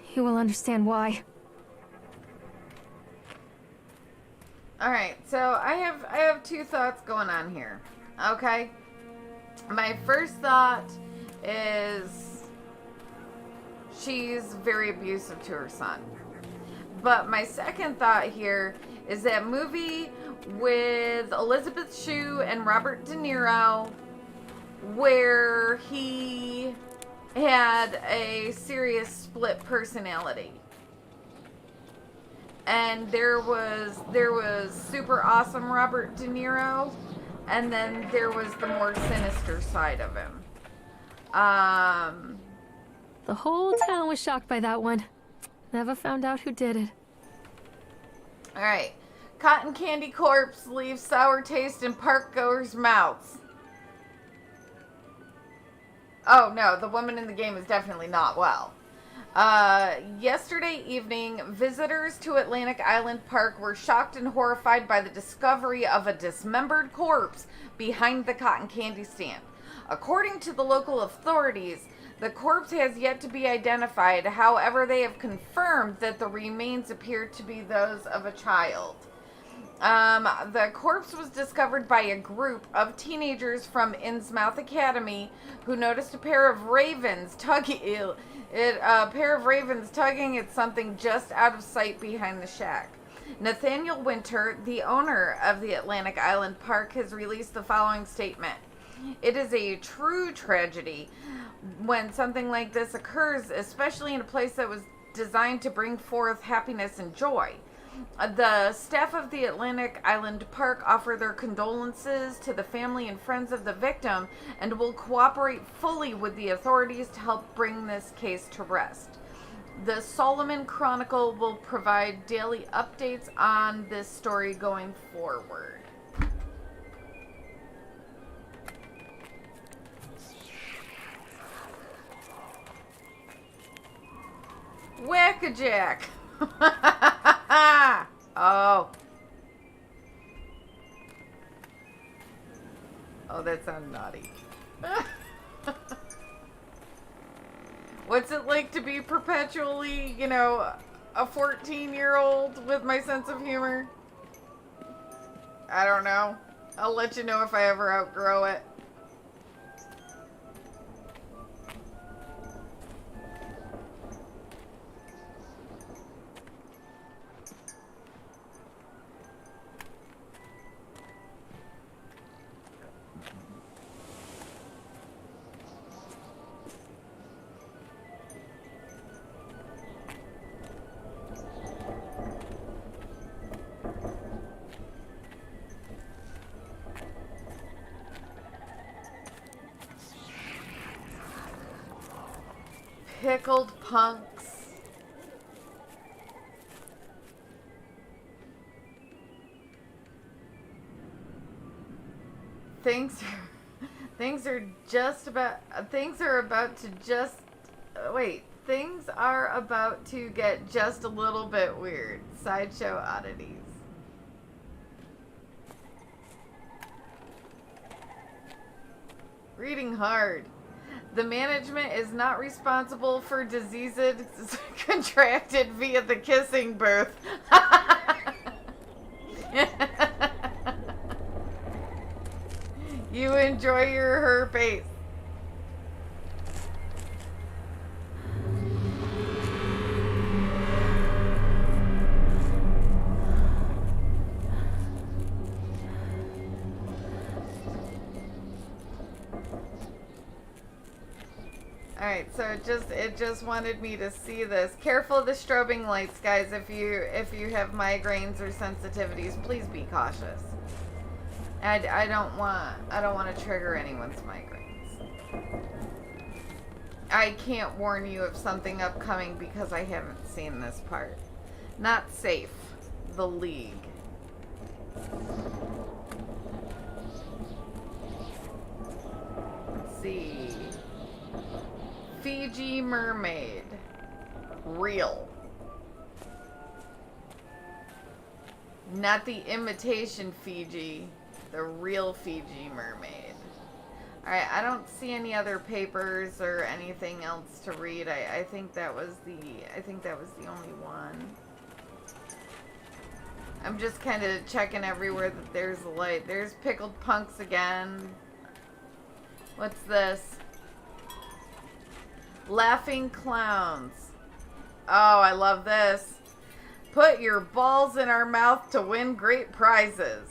he will understand why. Alright, so I have two thoughts going on here. Okay? My first thought is she's very abusive to her son. But my second thought here is that movie with Elizabeth Shue and Robert De Niro where he had a serious split personality. And there was super awesome Robert De Niro, and then there was the more sinister side of him. The whole town was shocked by that one. Never found out who did it. Alright. Cotton candy corpse leaves sour taste in park goers' mouths. Oh no, the woman in the game is definitely not well. Yesterday evening, visitors to Atlantic Island Park were shocked and horrified by the discovery of a dismembered corpse behind the cotton candy stand. According to the local authorities, the corpse has yet to be identified. However, they have confirmed that the remains appear to be those of a child. The corpse was discovered by a group of teenagers from Innsmouth Academy who noticed a pair of ravens tugging at something just out of sight behind the shack. Nathaniel Winter, the owner of the Atlantic Island Park, has released the following statement. It is a true tragedy when something like this occurs, especially in a place that was designed to bring forth happiness and joy. The staff of the Atlantic Island Park offer their condolences to the family and friends of the victim and will cooperate fully with the authorities to help bring this case to rest. The Solomon Chronicle will provide daily updates on this story going forward. Whack-a-jack! Oh. Oh, that sounded naughty. What's it like to be perpetually, a 14-year-old with my sense of humor? I don't know. I'll let you know if I ever outgrow it. Pickled punks. Things are about to get just a little bit weird. Sideshow oddities. Reading hard. The management is not responsible for diseases contracted via the kissing booth. You enjoy your herpes. right, so it just wanted me to see this. Careful of the strobing lights, guys. If you have migraines or sensitivities, please be cautious. I don't want to trigger anyone's migraines. I can't warn you of something upcoming because I haven't seen this part. Not safe. The League. Let's see. Fiji mermaid. Real. Not the imitation Fiji. The real Fiji mermaid. Alright, I don't see any other papers or anything else to read. I think that was the only one. I'm just kind of checking everywhere that there's a light. There's pickled punks again. What's this? Laughing clowns. Oh, I love this. Put your balls in our mouth to win great prizes.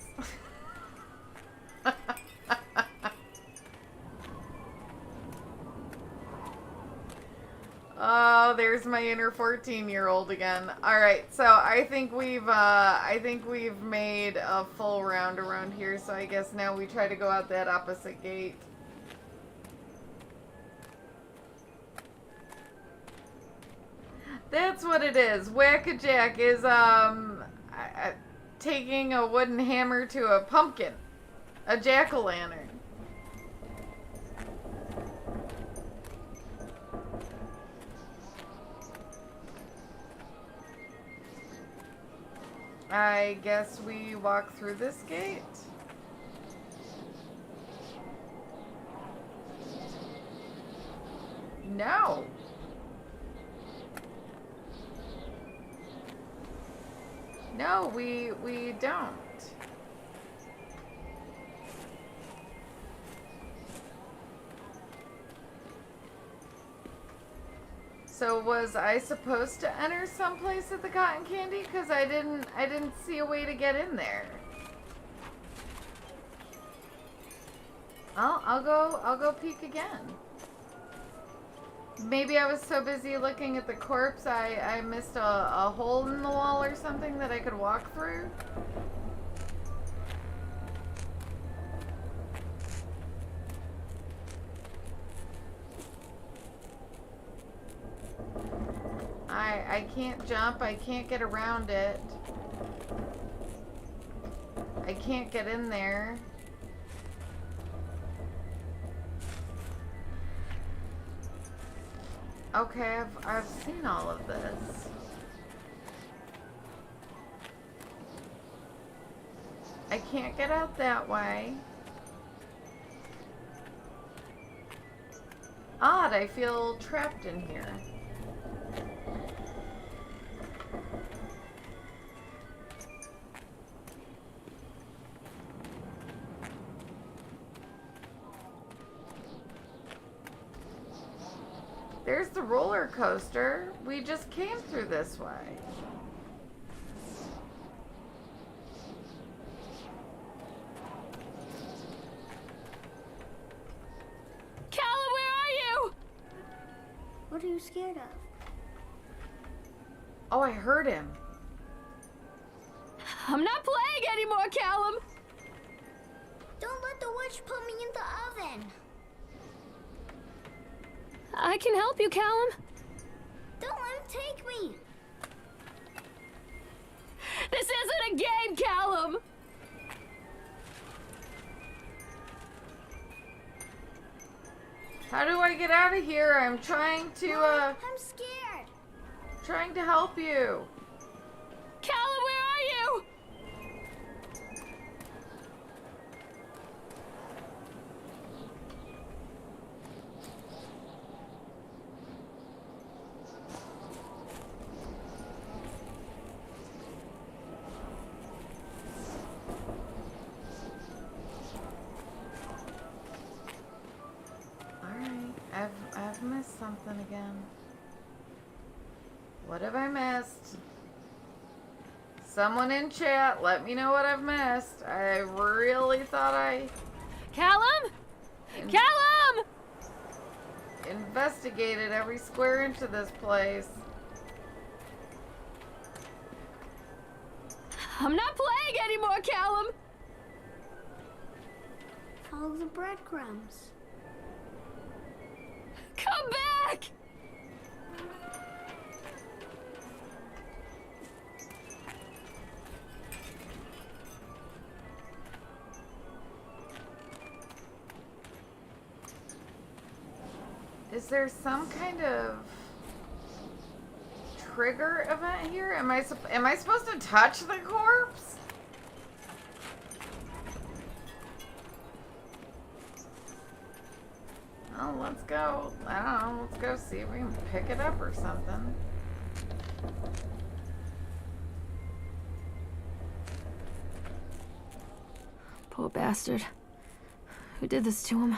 Oh, there's my inner 14-year-old again. All right, so I think we've made a full round around here. So I guess now we try to go out that opposite gate. That's what it is. Whack-a-jack is taking a wooden hammer to a pumpkin, a jack-o'-lantern. I guess we walk through this gate. No. No, we don't. So was I supposed to enter someplace at the cotton candy? Because I didn't see a way to get in there. I'll go peek again. Maybe I was so busy looking at the corpse I missed a hole in the wall or something that I could walk through. I can't jump. I can't get around it. I can't get in there. Okay, I've seen all of this. I can't get out that way. Odd, I feel trapped in here. There's the roller coaster. We just came through this way. Callum, where are you? What are you scared of? Oh, I heard him. I'm not playing anymore, Callum. Don't let the witch put me in the oven. I can help you, Callum. Don't let him take me. This isn't a game, Callum. How do I get out of here? I'm trying to, I'm scared. trying to help you. Callum, where are you? I've missed something again. What have I missed? Someone in chat, let me know what I've missed. I really thought I... Callum? Callum! investigated every square inch of this place. I'm not playing anymore, Callum! Follow the breadcrumbs. Come back! Is there some kind of trigger event here? Am I supposed to touch the corpse? Oh, let's go. I don't know. Let's go see if we can pick it up or something. Poor bastard. Who did this to him?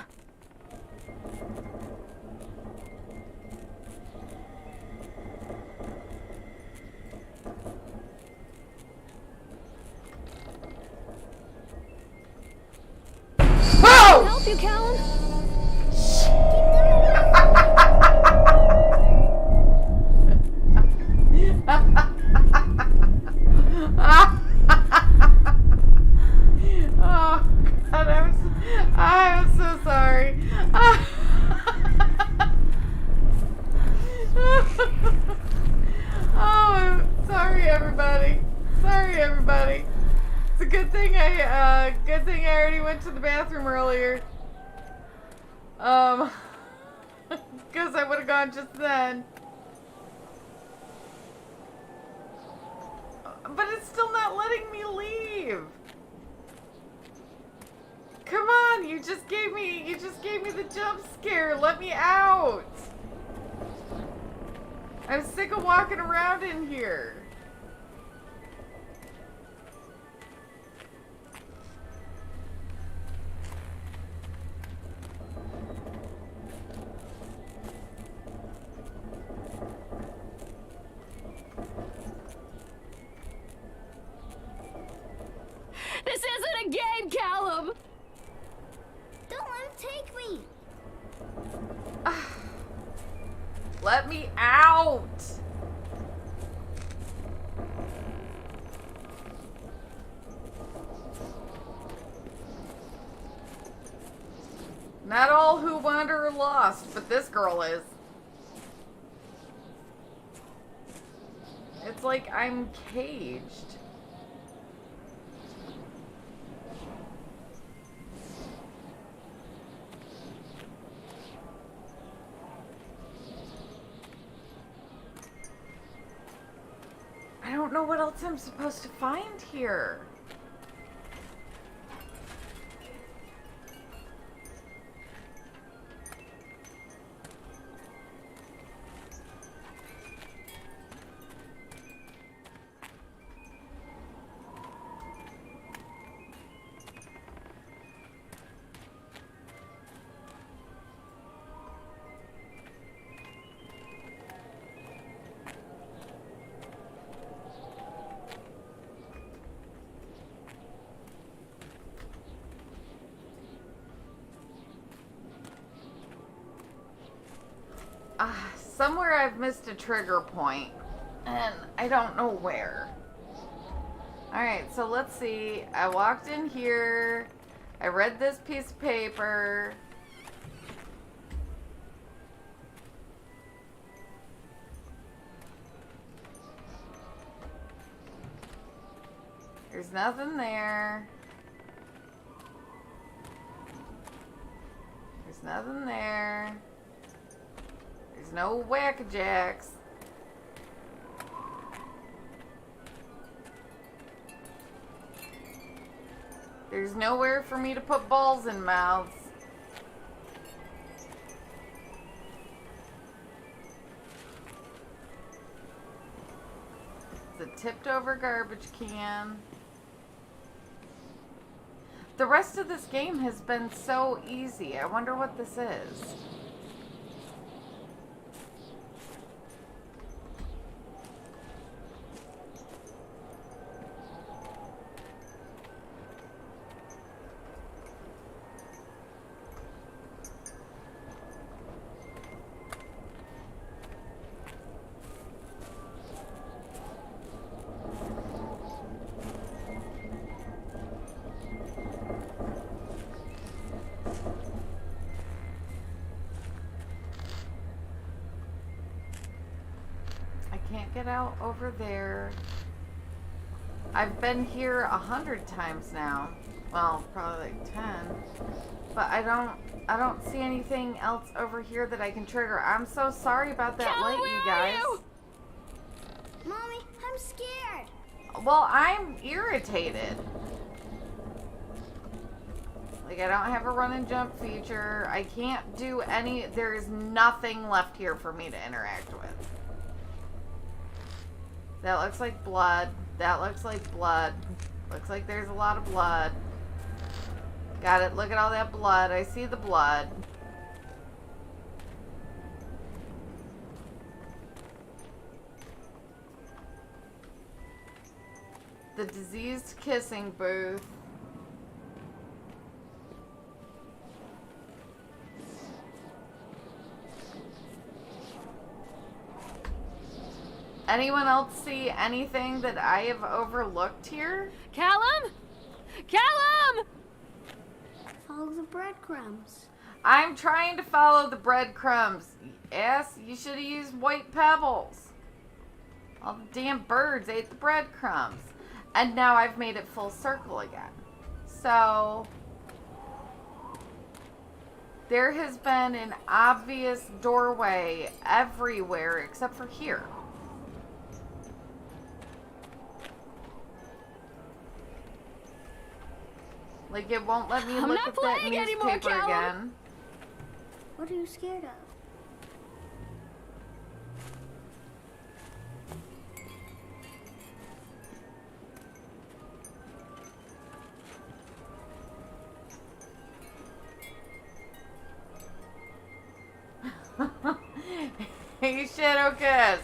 Whoa! Help you, Callum? Oh, God, I'm so sorry. Oh, I'm sorry, everybody. Sorry, everybody. It's a good thing I already went to the bathroom earlier. Because I would have gone just then. But it's still not letting me leave. Come on, you just gave me the jump scare. Let me out. I'm sick of walking around in here. This isn't a game, Callum! Don't let him take me. Let me out. Not all who wander are lost, but this girl is. It's like I'm caged. I don't know what else I'm supposed to find here. Somewhere I've missed a trigger point, and I don't know where. Alright, so let's see. I walked in here. I read this piece of paper. There's nothing there. There's nothing there. There's no whack-a-jacks. There's nowhere for me to put balls in mouths. It's a tipped over garbage can. The rest of this game has been so easy. I wonder what this is. can't get out over there. I've been here 100 times now. Well, probably like 10. But I don't see anything else over here that I can trigger. I'm so sorry about that light, you guys. Mommy, I'm scared. Well, I'm irritated. Like, I don't have a run and jump feature. I can't do any... There is nothing left here for me to interact with. That looks like blood. That looks like blood. Looks like there's a lot of blood. Got it. Look at all that blood. I see the blood. The diseased kissing booth. Anyone else see anything that I have overlooked here? Callum? Callum! Follow the breadcrumbs. I'm trying to follow the breadcrumbs. Yes, you should have used white pebbles. All the damn birds ate the breadcrumbs. And now I've made it full circle again. So, there has been an obvious doorway everywhere except for here. Like, it won't let me look at that newspaper again. What are you scared of? Hey, Shadowcast.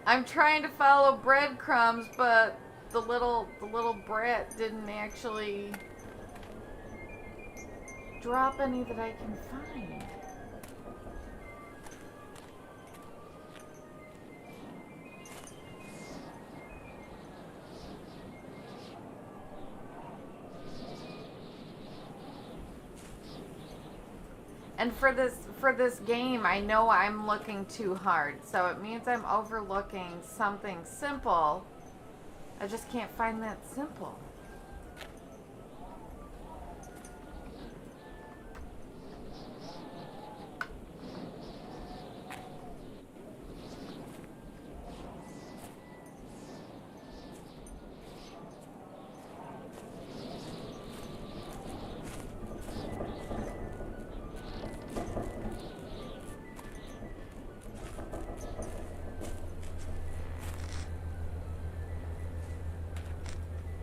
I'm trying to follow breadcrumbs, but the little brat didn't actually drop any that I can find. And for this game, I know I'm looking too hard, so it means I'm overlooking something simple. I just can't find that simple.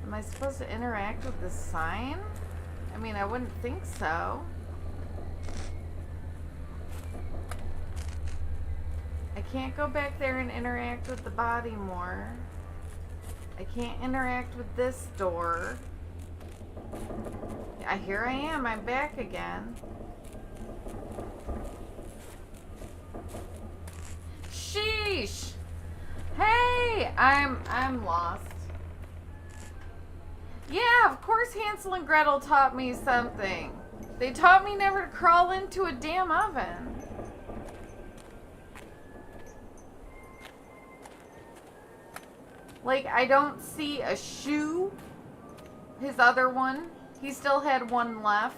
Am I supposed to interact with this sign? I mean, I wouldn't think so. I can't go back there and interact with the body more. I can't interact with this door. Here I am. I'm back again. Sheesh! Hey! I'm lost. Yeah, of course Hansel and Gretel taught me something. They taught me never to crawl into a damn oven. Like, I don't see a shoe. His other one. He still had one left.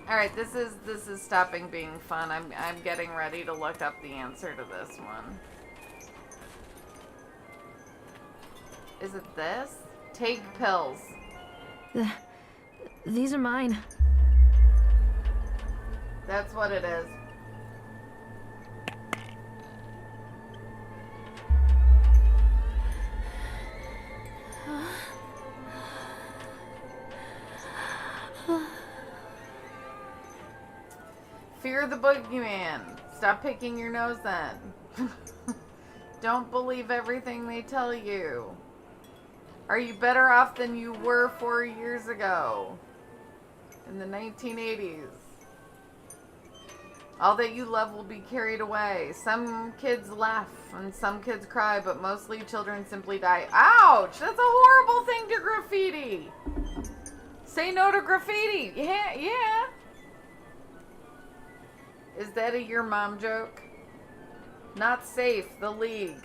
Alright, this is stopping being fun. I'm getting ready to look up the answer to this one. Is it this? Take pills. These are mine. That's what it is. Fear the boogeyman. Stop picking your nose then. Don't believe everything they tell you. Are you better off than you were 4 years ago? In the 1980s. All that you love will be carried away. Some kids laugh and some kids cry, but mostly children simply die. Ouch! That's a horrible thing to graffiti. Say no to graffiti. Yeah. Is that a your mom joke? Not safe, the League.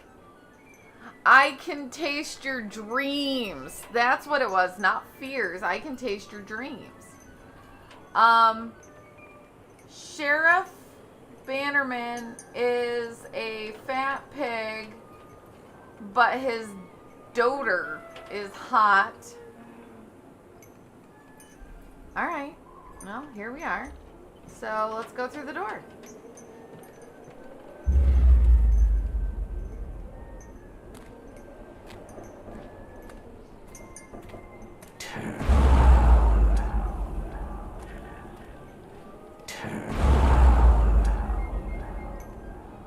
I can taste your dreams. That's what it was, not fears. I can taste your dreams. Sheriff Bannerman is a fat pig, but his daughter is hot. Alright, well, here we are. So let's go through the door.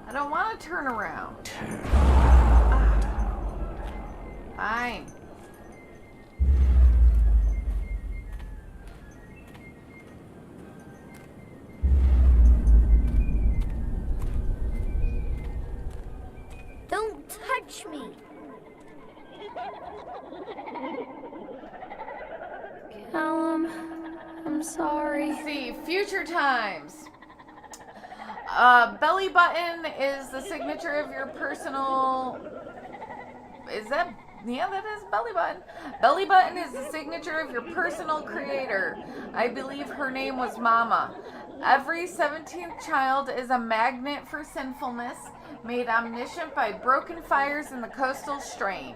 I don't want to turn around. Fine. Don't touch me. Callum, I'm sorry. Let's see, future times. Belly button is the signature of your personal... Is that... Yeah, that is belly button. Belly button is the signature of your personal creator. I believe her name was Mama. Every 17th child is a magnet for sinfulness, made omniscient by broken fires in the coastal strain.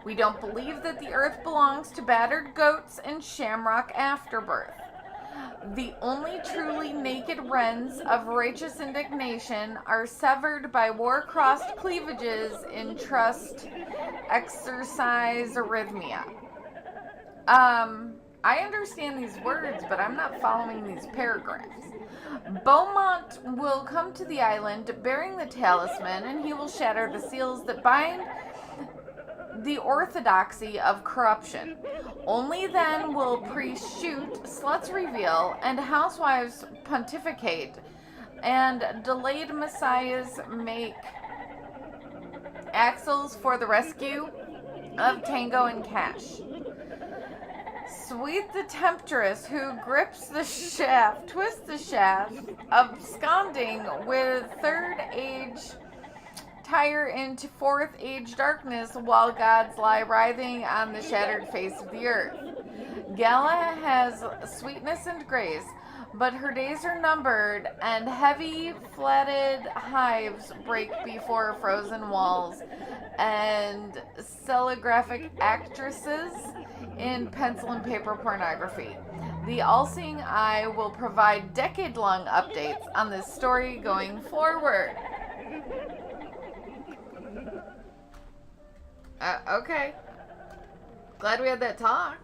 We don't believe that the earth belongs to battered goats and shamrock afterbirth. The only truly naked wrens of righteous indignation are severed by war-crossed cleavages in trust, exercise, arrhythmia. I understand these words, but I'm not following these paragraphs. Beaumont will come to the island bearing the talisman, and he will shatter the seals that bind the orthodoxy of corruption. Only then will priests shoot, sluts reveal, and housewives pontificate, and delayed messiahs make axles for the rescue of Tango and Cash. Sweet the temptress who grips the shaft, twists the shaft, absconding with third age tire into fourth age darkness, while gods lie writhing on the shattered face of the earth. Gala has sweetness and grace, but her days are numbered, and heavy flatted hives break before frozen walls, and cellugraphic actresses in pencil and paper pornography. The all-seeing eye will provide decade-long updates on this story going forward. Okay. Glad we had that talk.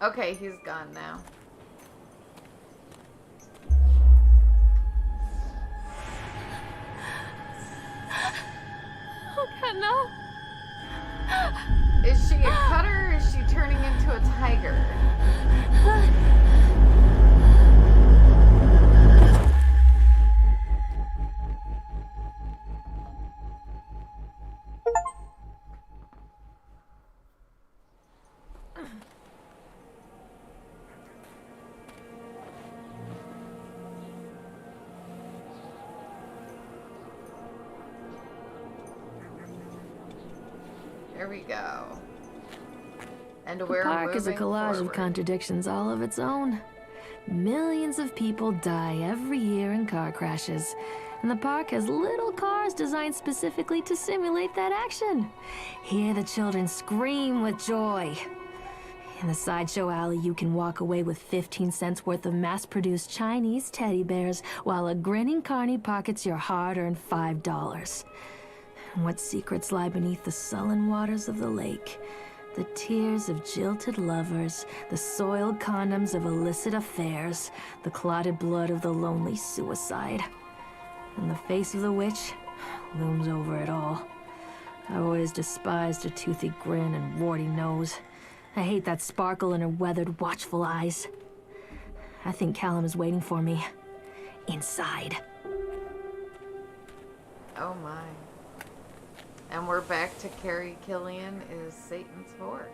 Okay, he's gone now. Oh God, no! Is she a cutter or is she turning into a tiger? There we go. And The we're park is a moving collage forward. of contradictions all of its own. Millions of people die every year in car crashes, and the park has little cars designed specifically to simulate that action. Hear the children scream with joy. In the sideshow alley, you can walk away with 15 cents worth of mass-produced Chinese teddy bears, while a grinning carny pockets your hard-earned $5. What secrets lie beneath the sullen waters of the lake? The tears of jilted lovers, the soiled condoms of illicit affairs, the clotted blood of the lonely suicide. And the face of the witch looms over it all. I always despised her toothy grin and warty nose. I hate that sparkle in her weathered, watchful eyes. I think Callum is waiting for me. Inside. Oh my. And we're back to Carrie Killian is Satan's whore.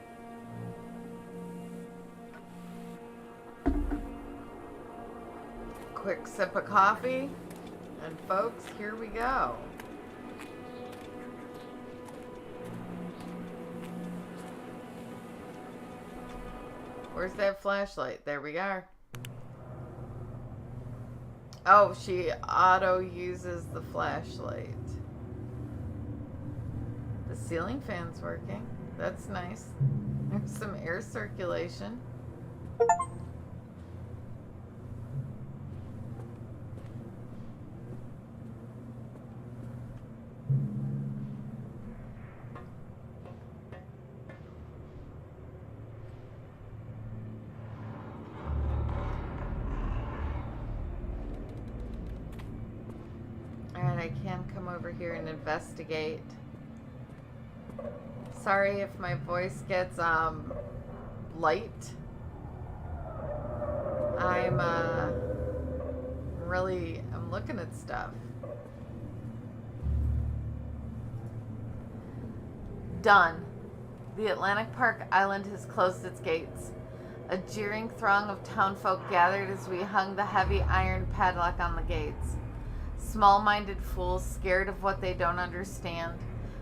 Quick sip of coffee. And folks, here we go. Where's that flashlight? There we are. Oh, she auto uses the flashlight. The ceiling fan's working. That's nice. There's some air circulation. Alright, I can come over here and investigate. Sorry if my voice gets light. I'm looking at stuff. Done. The Atlantic Park Island has closed its gates. A jeering throng of townfolk gathered as we hung the heavy iron padlock on the gates. Small-minded fools scared of what they don't understand.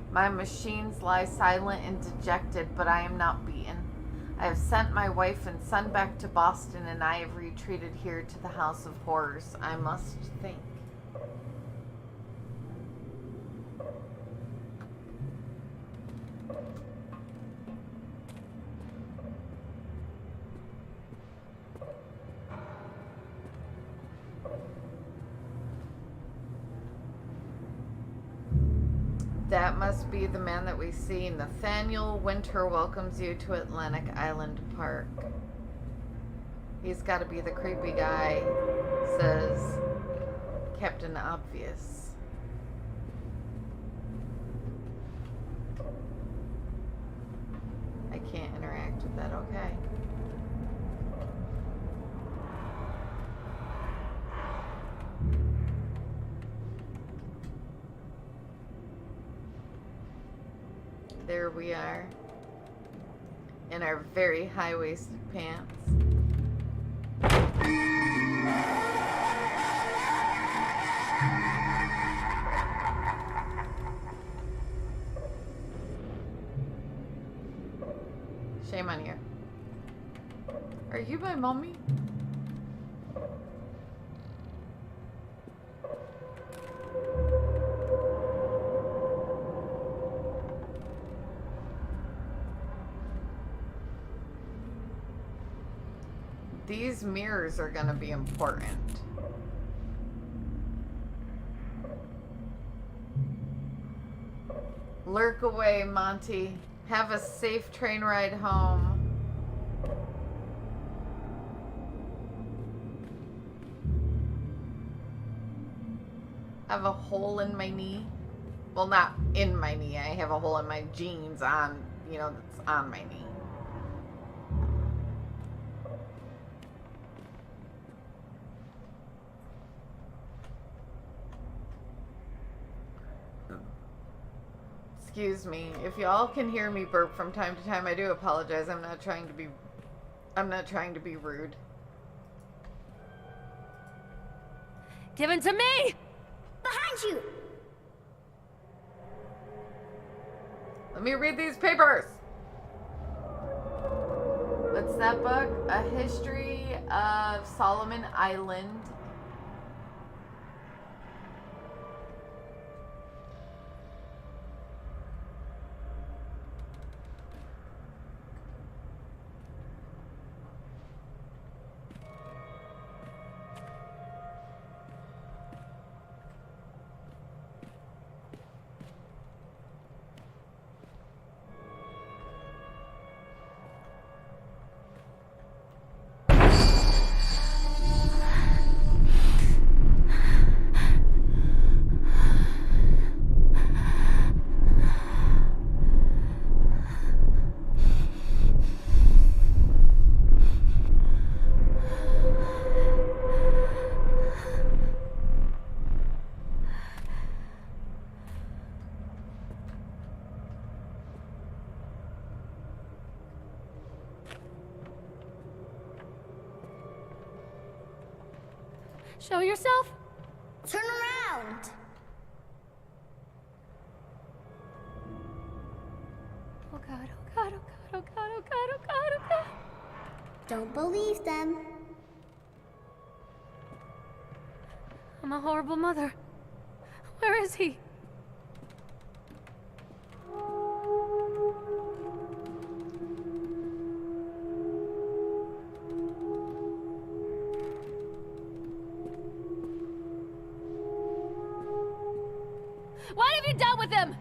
My machines lie silent and dejected, but I am not beaten. I have sent my wife and son back to Boston, and I have retreated here to the House of Horrors. I must think. That must be the man that we see. Nathaniel Winter welcomes you to Atlantic Island Park. He's got to be the creepy guy, says Captain Obvious. I can't interact with that, okay. There we are, in our very high-waisted pants. Shame on you. Are you my mommy? These mirrors are going to be important. Lurk away, Monty. Have a safe train ride home. Have a hole in my knee. Well, not in my knee. I have a hole in my jeans on, that's on my knee. Excuse me. If y'all can hear me burp from time to time, I do apologize. I'm not trying to be rude. Given to me! Behind you! Let me read these papers. What's that book? A History of Solomon Island. Show yourself? Turn around! Oh God, oh God, oh God, oh God, oh God, oh God, oh God. Don't believe them. I'm a horrible mother. Where is he? What have you done with him?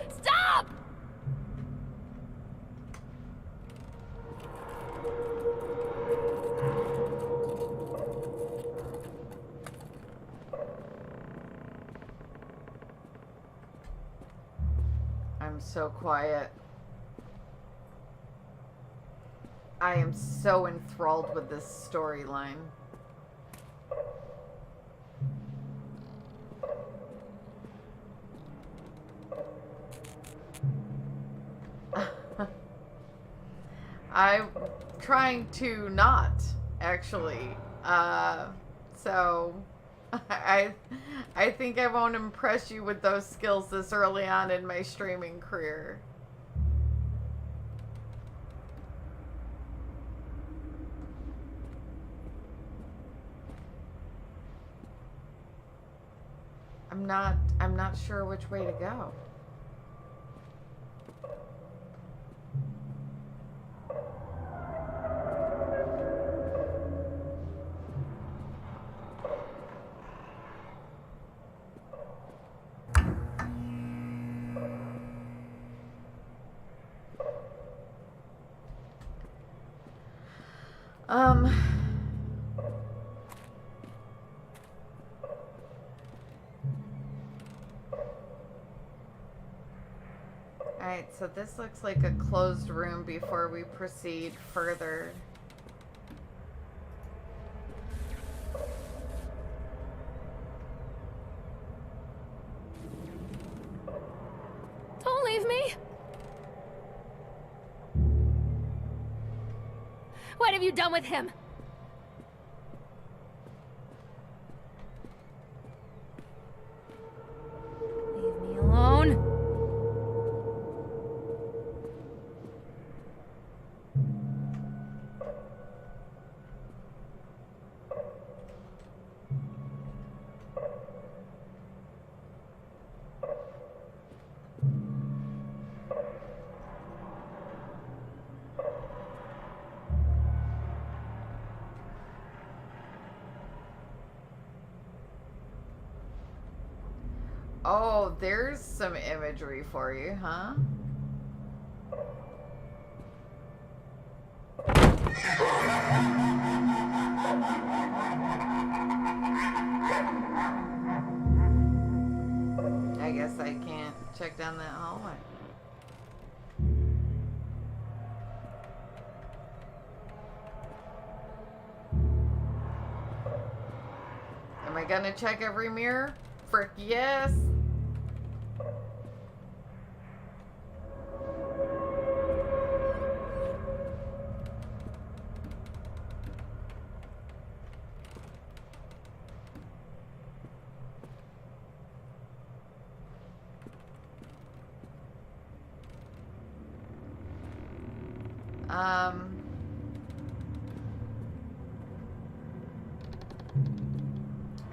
Stop! I'm so quiet. I am so enthralled with this storyline. I'm trying to not, actually. So I think I won't impress you with those skills this early on in my streaming career. I'm not sure which way to go. Alright, so this looks like a closed room before we proceed further. Don't leave me. What have you done with him? Leave me alone. Oh, there's some imagery for you, huh? I guess I can't check down that hallway. Am I gonna check every mirror? Frick yes!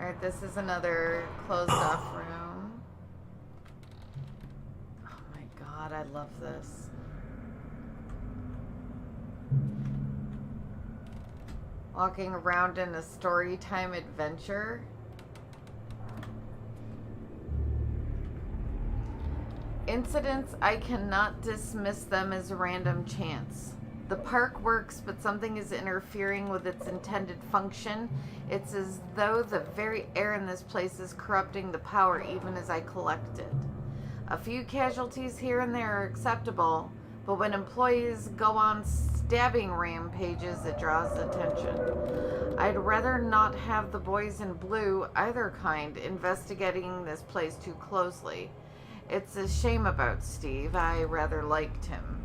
Alright, this is another closed off room. Oh my god, I love this. Walking around in a story time adventure. Incidents, I cannot dismiss them as random chance. The park works, but something is interfering with its intended function. It's as though the very air in this place is corrupting the power even as I collect it. A few casualties here and there are acceptable, but when employees go on stabbing rampages, it draws attention. I'd rather not have the boys in blue, either kind, investigating this place too closely. It's a shame about Steve. I rather liked him.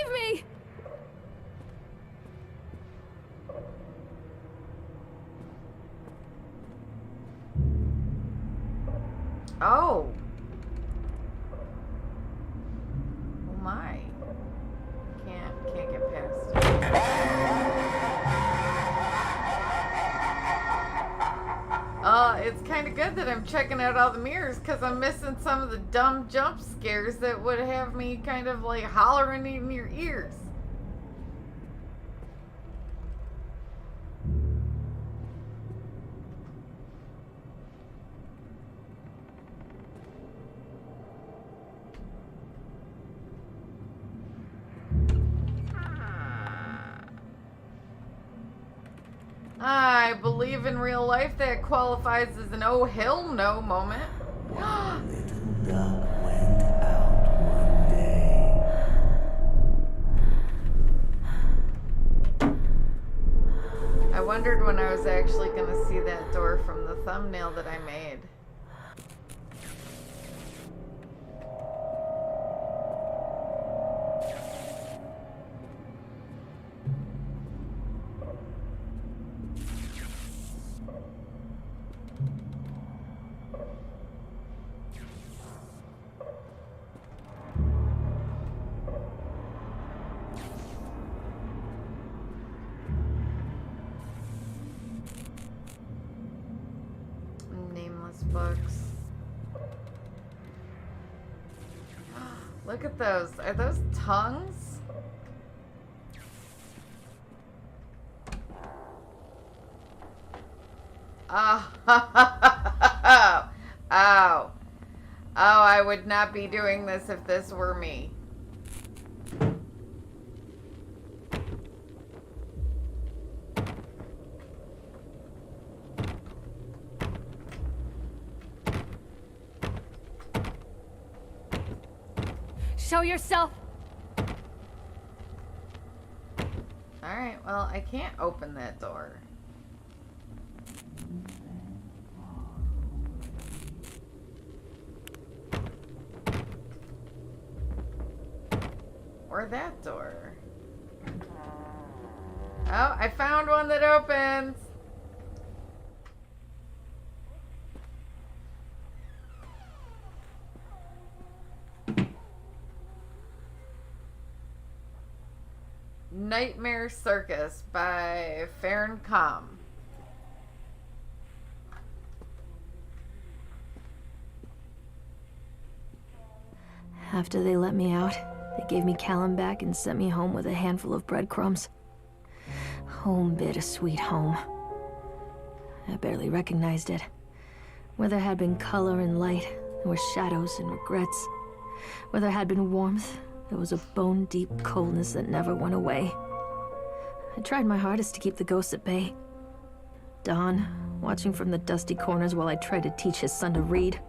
Save me! Oh. Oh my. Can't get past it. It's kind of good that I'm checking out all the mirrors because I'm missing some of the dumb jump scares that would have me kind of like hollering in your ears. I believe in real life that qualifies as an oh hell no moment. One little duck went out one day. I wondered when I was actually going to see that door from the thumbnail that I made. Nameless books. Look at those. Are those tongues? Oh. Oh. Oh, I would not be doing this if this were me. Show yourself! Alright, well, I can't open that door. Or that door. Oh, I found one that opens. Nightmare Circus by Farron Com. After they let me out, they gave me Callum back and sent me home with a handful of breadcrumbs. Home, bittersweet home. I barely recognized it. Where there had been color and light, there were shadows and regrets. Where there had been warmth, there was a bone-deep coldness that never went away. I tried my hardest to keep the ghosts at bay. Don, watching from the dusty corners while I tried to teach his son to read.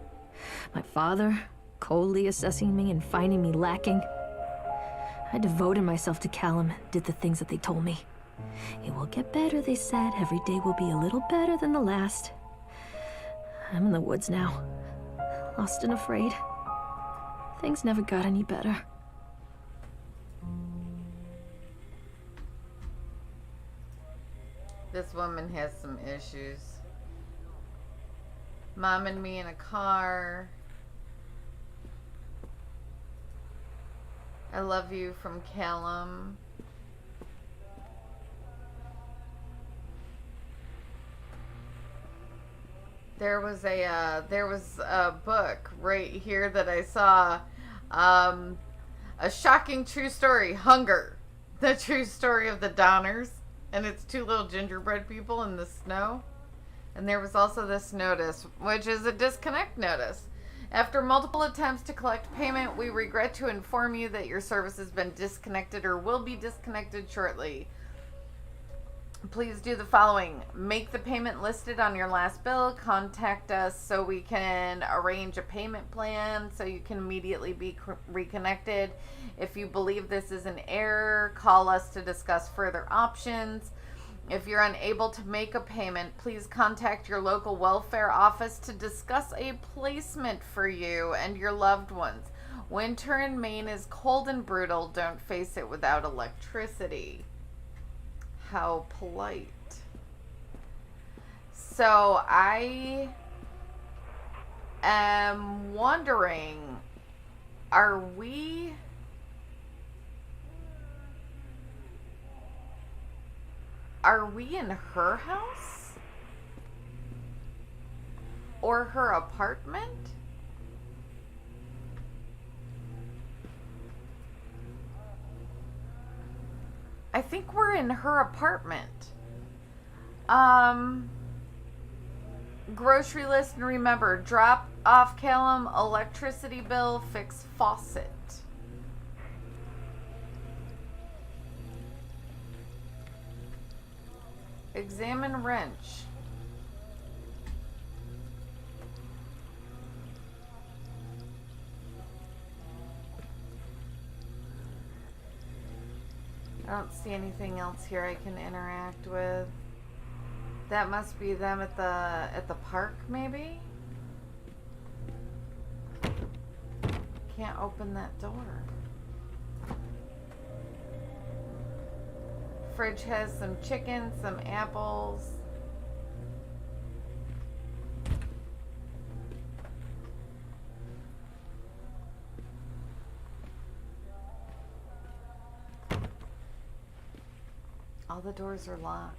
My father, coldly assessing me and finding me lacking. I devoted myself to Callum, did the things that they told me. It will get better, they said. Every day will be a little better than the last. I'm in the woods now, lost and afraid. Things never got any better. This woman has some issues. Mom and me in a car. I love you from Callum. There was a book right here that I saw, a shocking true story, Hunger, the true story of the Donners, and it's two little gingerbread people in the snow. And there was also this notice, which is a disconnect notice. After multiple attempts to collect payment, we regret to inform you that your service has been disconnected or will be disconnected shortly. Please do the following. Make the payment listed on your last bill. Contact us so we can arrange a payment plan so you can immediately be reconnected. If you believe this is an error, call us to discuss further options. If you're unable to make a payment, please contact your local welfare office to discuss a placement for you and your loved ones. Winter in Maine is cold and brutal. Don't face it without electricity. How polite. So I am wondering, are we in her house? Or her apartment? I think we're in her apartment. Grocery list, and remember, drop off Callum, electricity bill, fix faucet. Examine wrench. I don't see anything else here I can interact with. That must be them at the park, maybe? Can't open that door. Fridge has some chicken, some apples. All the doors are locked.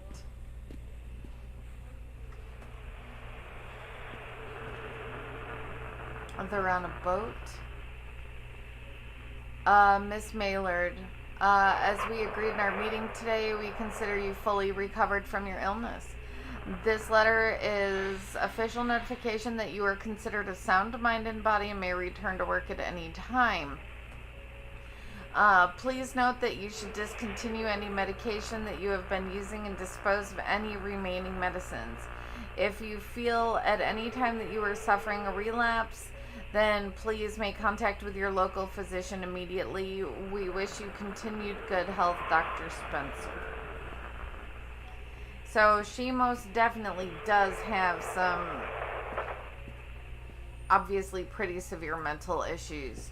They're on a boat. Miss Maylard, as we agreed in our meeting today, we consider you fully recovered from your illness. This letter is official notification that you are considered of sound mind and body and may return to work at any time. Please note that you should discontinue any medication that you have been using and dispose of any remaining medicines. If you feel at any time that you are suffering a relapse, then please make contact with your local physician immediately. We wish you continued good health, Dr. Spencer. So she most definitely does have some obviously pretty severe mental issues.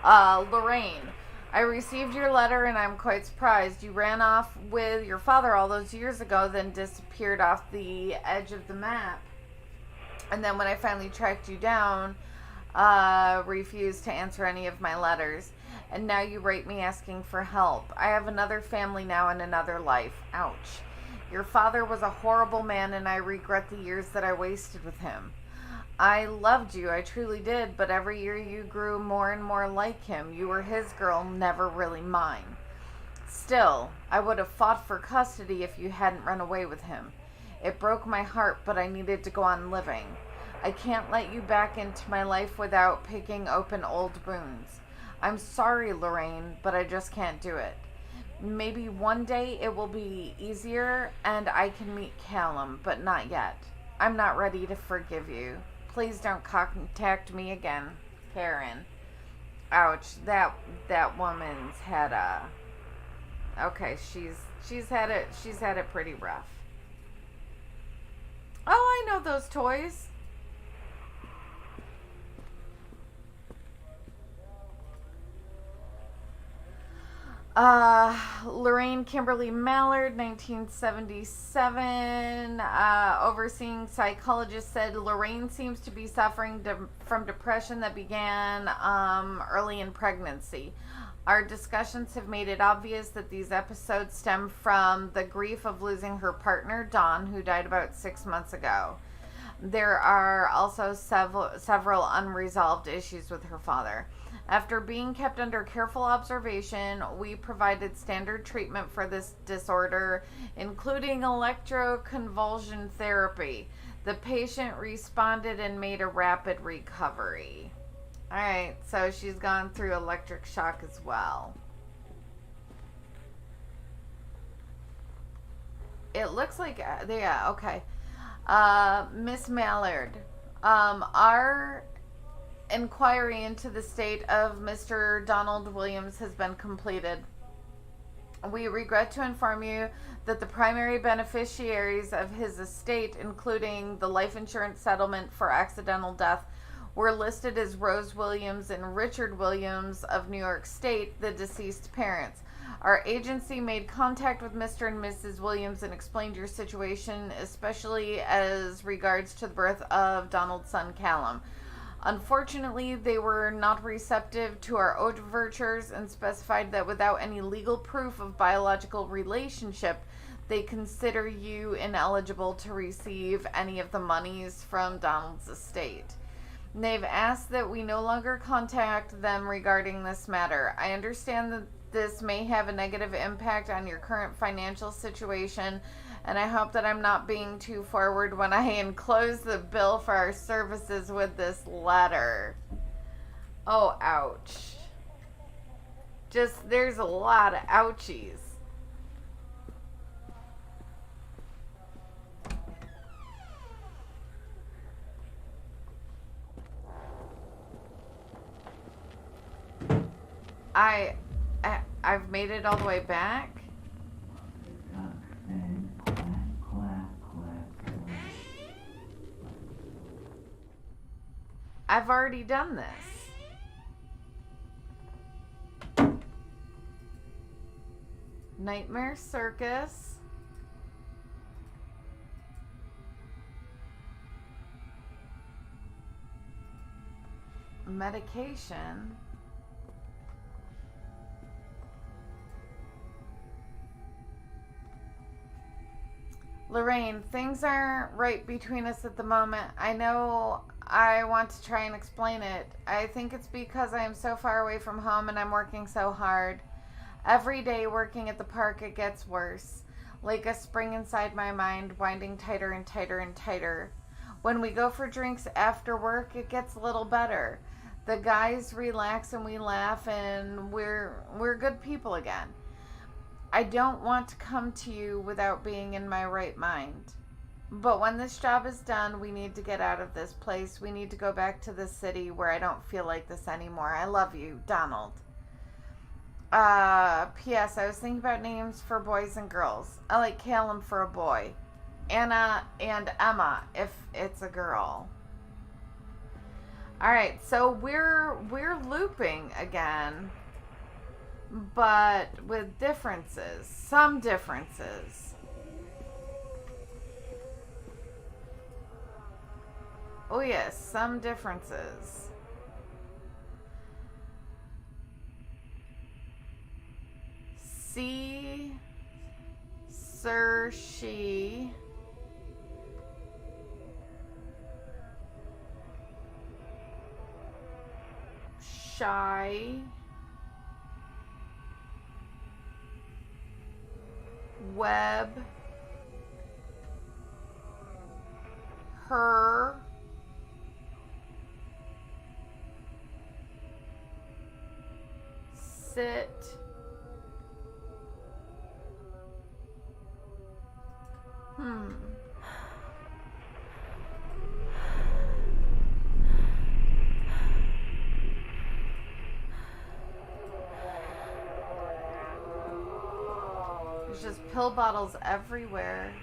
Lorraine, I received your letter and I'm quite surprised. You ran off with your father all those years ago, then disappeared off the edge of the map. And then when I finally tracked you down, refused to answer any of my letters. And now you write me asking for help. I have another family now and another life. Ouch. Your father was a horrible man and I regret the years that I wasted with him. I loved you, I truly did, but every year you grew more and more like him. You were his girl, never really mine. Still, I would have fought for custody if you hadn't run away with him. It broke my heart, but I needed to go on living. I can't let you back into my life without picking open old wounds. I'm sorry, Lorraine, but I just can't do it. Maybe one day it will be easier and I can meet Callum, but not yet. I'm not ready to forgive you. Please don't contact me again, Karen. Ouch, that woman's had a... Okay, she's had it pretty rough. Oh, I know those toys. Lorraine Kimberly Mallard, 1977, overseeing psychologist said Lorraine seems to be suffering from depression that began early in pregnancy. Our discussions have made it obvious that these episodes stem from the grief of losing her partner, Dawn, who died about 6 months ago. There are also several unresolved issues with her father. After being kept under careful observation, we provided standard treatment for this disorder, including electroconvulsion therapy. The patient responded and made a rapid recovery. Alright, so she's gone through electric shock as well. It looks like, yeah, okay. Miss Mallard, our inquiry into the state of Mr. Donald Williams has been completed. We regret to inform you that the primary beneficiaries of his estate, including the life insurance settlement for accidental death, were listed as Rose Williams and Richard Williams of New York State, the deceased parents. Our agency made contact with Mr. and Mrs. Williams and explained your situation, especially as regards to the birth of Donald's son, Callum. Unfortunately, they were not receptive to our overtures and specified that without any legal proof of biological relationship, they consider you ineligible to receive any of the monies from Donald's estate. They've asked that we no longer contact them regarding this matter. I understand that this may have a negative impact on your current financial situation, and I hope that I'm not being too forward when I enclose the bill for our services with this letter. Oh, ouch. There's a lot of ouchies. I've made it all the way back. I've already done this. Nightmare Circus. Medication. Lorraine, things aren't right between us at the moment. I know I want to try and explain it. I think it's because I am so far away from home and I'm working so hard. Every day working at the park, it gets worse. Like a spring inside my mind, winding tighter and tighter and tighter. When we go for drinks after work, it gets a little better. The guys relax and we laugh and we're good people again. I don't want to come to you without being in my right mind. But when this job is done, we need to get out of this place. We need to go back to the city where I don't feel like this anymore. I love you, Donald. P.S. I was thinking about names for boys and girls. I like Callum for a boy. Anna and Emma if it's a girl. Alright, so we're looping again. But with differences. Some differences. Oh yes, some differences. See, sir, she. Shy. Web. Her. Sit. There's just pill bottles everywhere.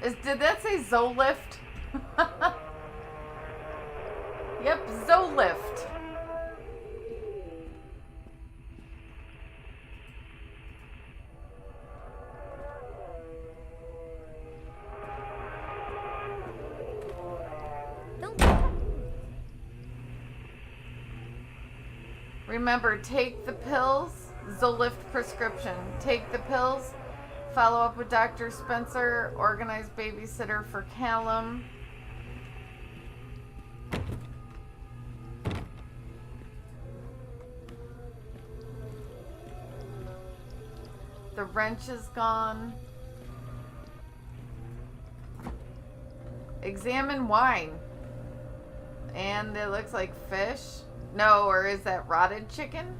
Did that say Zolift? Yep, Zolift. Remember, take the pills. Zolift prescription. Take the pills. Follow up with Dr. Spencer. Organize babysitter for Callum. The wrench is gone. Examine wine. And it looks like fish. No, or is that rotted chicken?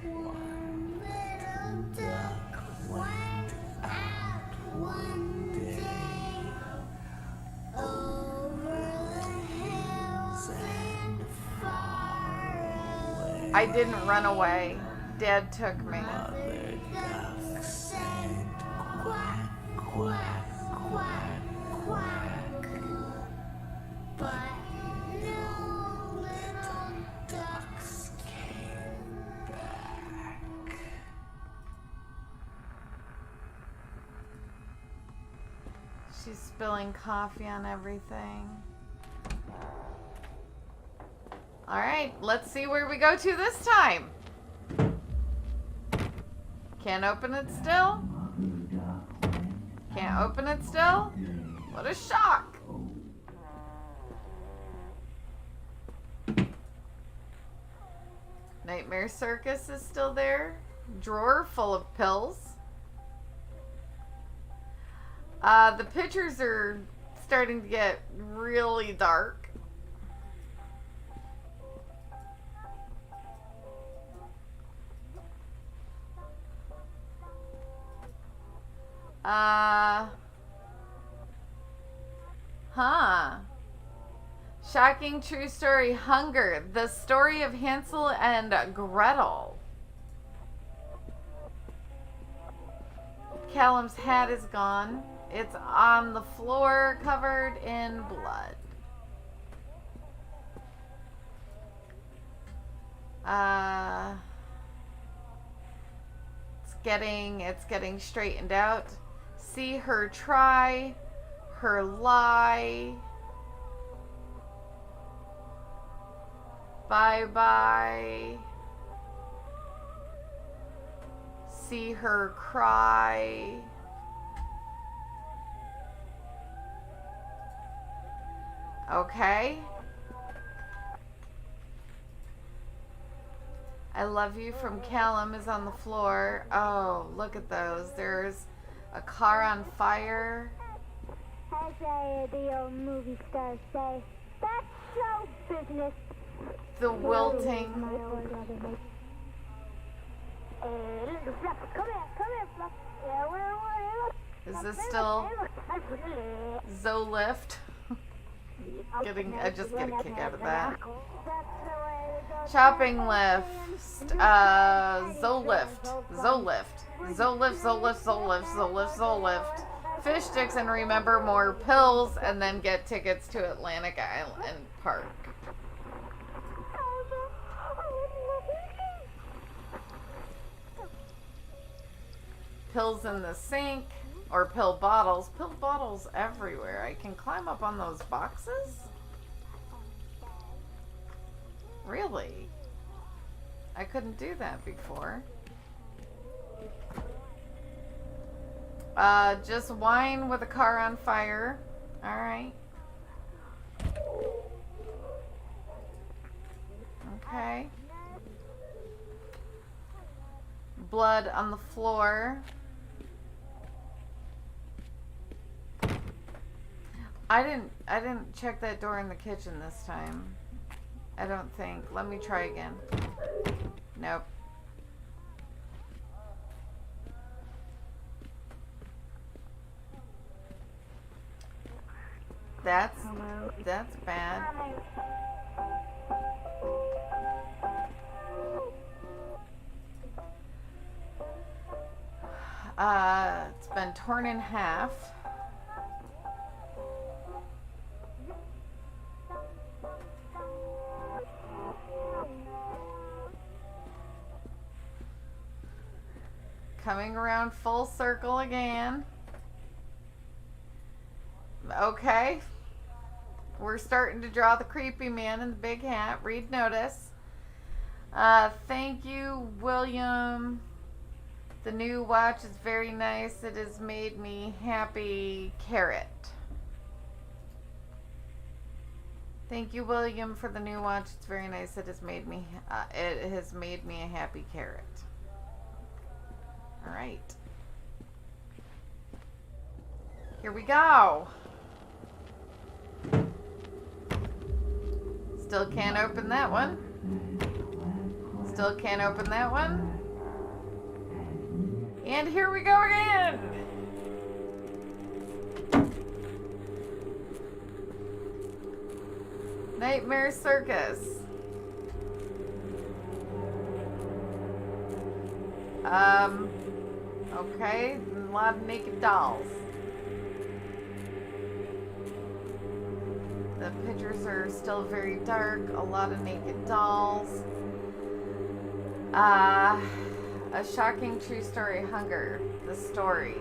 One little duck went out one day over the hills and far away. I didn't run away. Dad took me. Mother duck say quack, quack, quack, quack. But no little ducks came back. She's spilling coffee on everything. Alright, let's see where we go to this time. Can't open it still? Can't open it still? What a shock! Nightmare Circus is still there. Drawer full of pills. The pictures are starting to get really dark. Shocking true story, Hunger. The story of Hansel and Gretel. Callum's hat is gone. It's on the floor, covered in blood. It's getting straightened out. See her try, her lie. Bye bye. See her cry. Okay. I love you from Callum is on the floor. Oh, look at those. There's a car on fire. As the old movie stars say, that's show business. The wilting. Come here, Fluff. Is this still Zolift? I just get a kick out of that. Shopping lift. Zolift. Fish sticks and remember more pills and then get tickets to Atlantic Island Park. Pills in the sink. Or pill bottles. Pill bottles everywhere. I can climb up on those boxes? Really? I couldn't do that before. Just wine with a car on fire. Alright. Okay. Blood on the floor. I didn't check that door in the kitchen this time. I don't think. Let me try again. Nope. That's bad. It's been torn in half. Coming around full circle again. Okay. We're starting to draw the creepy man in the big hat. Read notice. Thank you, William. The new watch is very nice. It has made me happy. Carrot. Thank you, William, for the new watch. It's very nice. It has made me a happy carrot. All right. Here we go. Still can't open that one. Still can't open that one. And here we go again. Nightmare Circus. Okay, a lot of naked dolls. The pictures are still very dark. A lot of naked dolls. A shocking true story. Hunger. The story.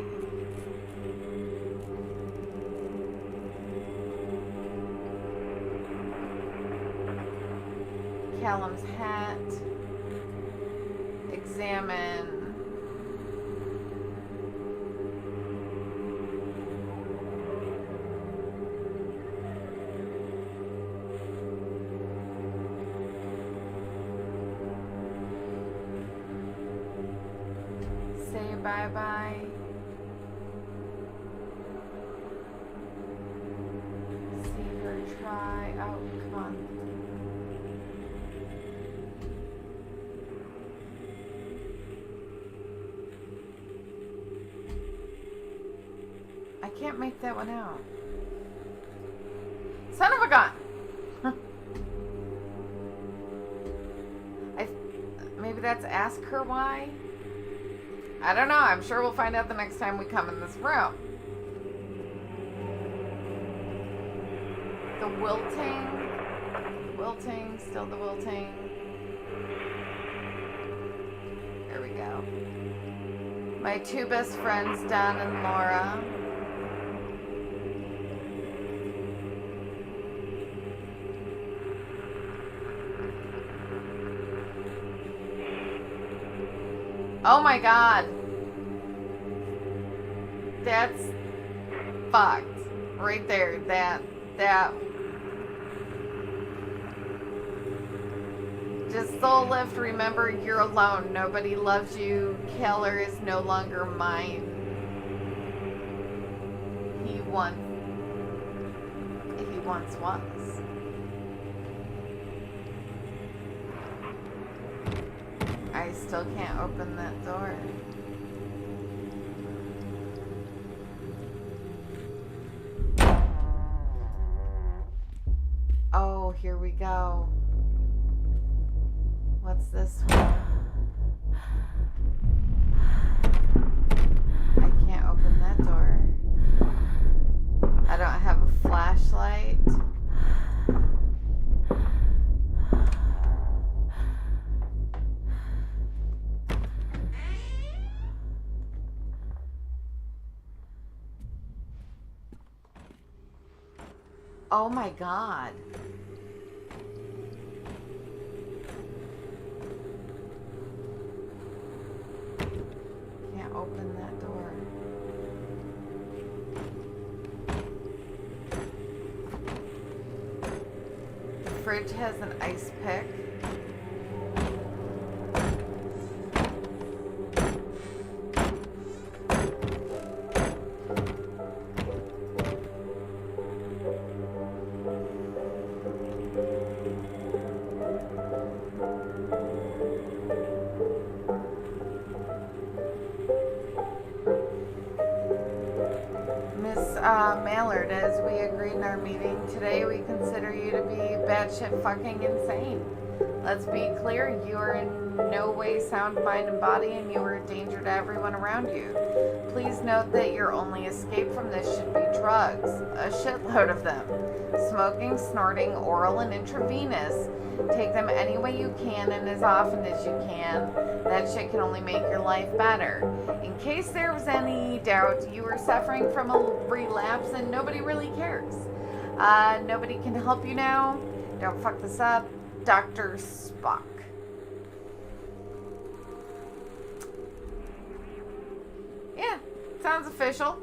Callum's hat. Examine. Say bye-bye. See her try. Oh, come on. I can't make that one out. Son of a gun! Maybe that's ask her why? I don't know. I'm sure we'll find out the next time we come in this room. The wilting. Wilting. Still the wilting. There we go. My two best friends, Don and Laura. Oh my god. That's fucked. Right there. That. Just soul lift. Remember, you're alone. Nobody loves you. Keller is no longer mine. He once was. I still can't open that door. Oh, here we go. What's this one? I can't open that door. I don't have a flashlight. Oh my god. Can't open that door. The fridge has an ice pick. Mallard, as we agreed in our meeting today, we consider you to be batshit fucking insane. Let's be clear, you are in no way sound mind and body, and you are a danger to everyone around you. Please note that your only escape from this should be drugs, a shitload of them. Smoking, snorting, oral and intravenous. Take them any way you can and as often as you can. That shit can only make your life better. In case there was any doubt, you are suffering from a relapse and nobody really cares. Nobody can help you now. Don't fuck this up. Dr. Spock. Yeah, sounds official.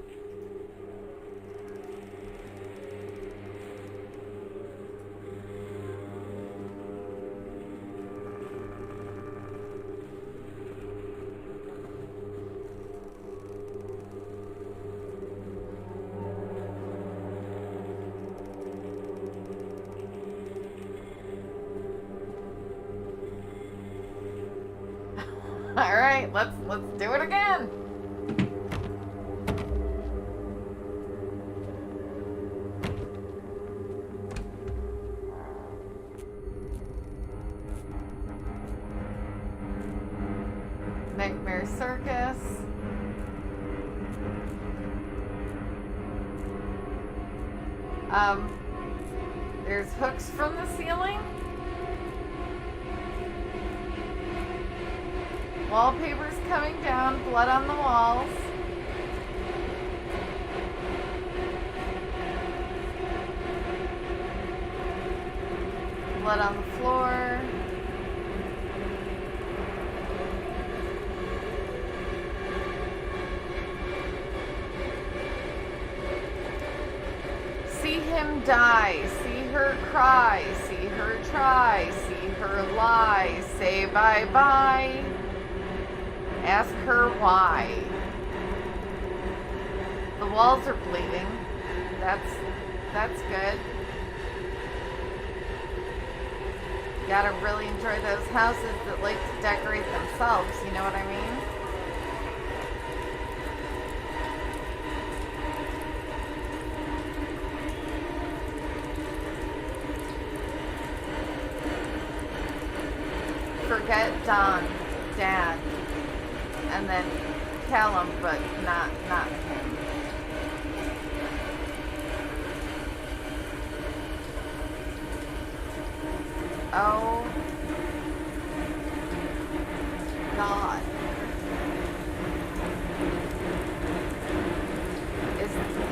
All right, let's do it again. Nightmare Circus. There's hooks from the ceiling. Wallpaper's coming down, blood on the walls. Blood on the floor. See him die, see her cry, see her try, see her lie, say bye-bye, ask her why. The walls are bleeding. That's good. Gotta really enjoy those houses that like to decorate themselves, you know what I mean? Forget Don, Dad, and then Callum, but not him. Oh God.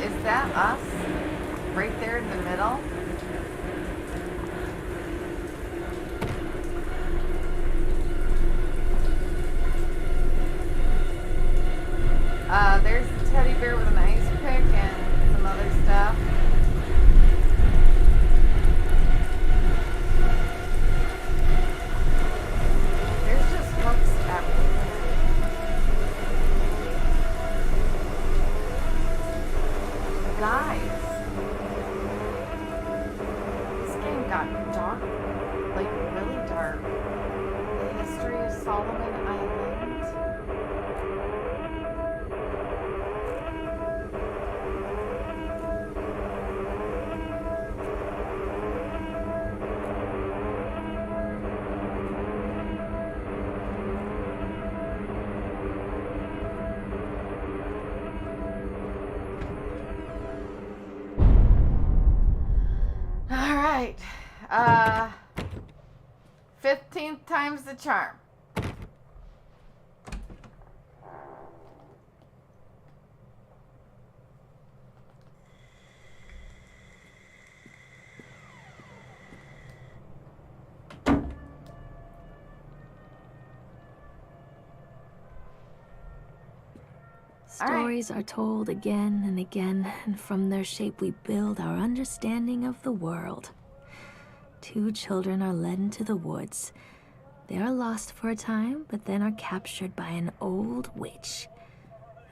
Is that us? Right there in the middle? There's the teddy bear with an ice pick and some other stuff. There's just hooks everywhere. Guys, this game got dark, like really dark. The history of Solomon Island. All right, 15th time's the charm. Stories are told again and again, and from their shape we build our understanding of the world. Two children are led into the woods. They are lost for a time, but then are captured by an old witch.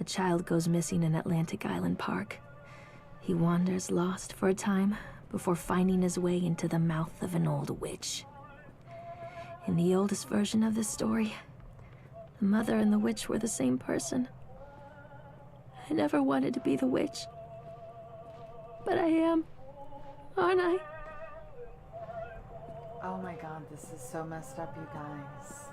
A child goes missing in Atlantic Island Park. He wanders lost for a time before finding his way into the mouth of an old witch. In the oldest version of this story, the mother and the witch were the same person. I never wanted to be the witch. But I am, aren't I? Oh my God, this is so messed up, you guys.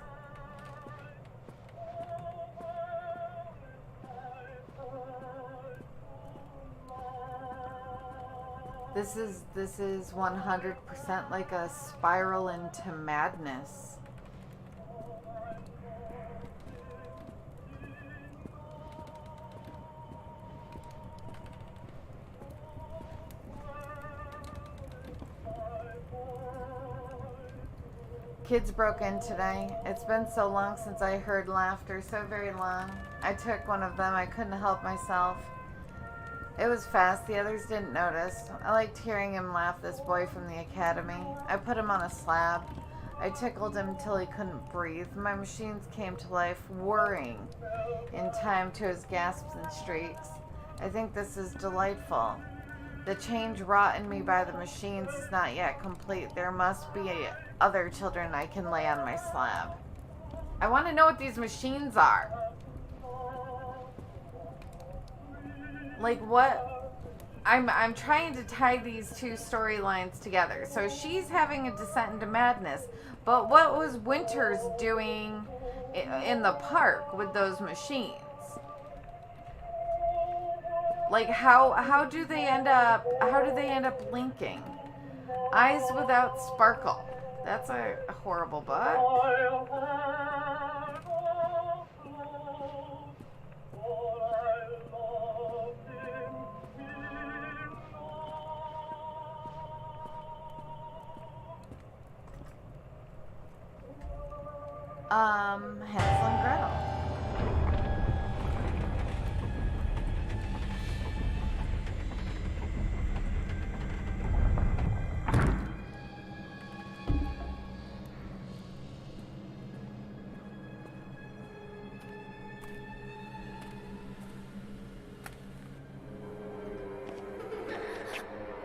This is 100% like a spiral into madness. Kids broke in today. It's been so long since I heard laughter, so very long. I took one of them. I couldn't help myself. It was fast. The others didn't notice. I liked hearing him laugh, this boy from the academy. I put him on a slab. I tickled him till he couldn't breathe. My machines came to life, whirring in time to his gasps and shrieks. I think this is delightful. The change wrought in me by the machines is not yet complete. There must be other children I can lay on my slab. I want to know what these machines are. Like what? I'm trying to tie these two storylines together. So she's having a descent into madness, but what was Winters doing in the park with those machines? Like how do they end up blinking? Eyes without sparkle. That's a horrible butt. Hansel and Gretel.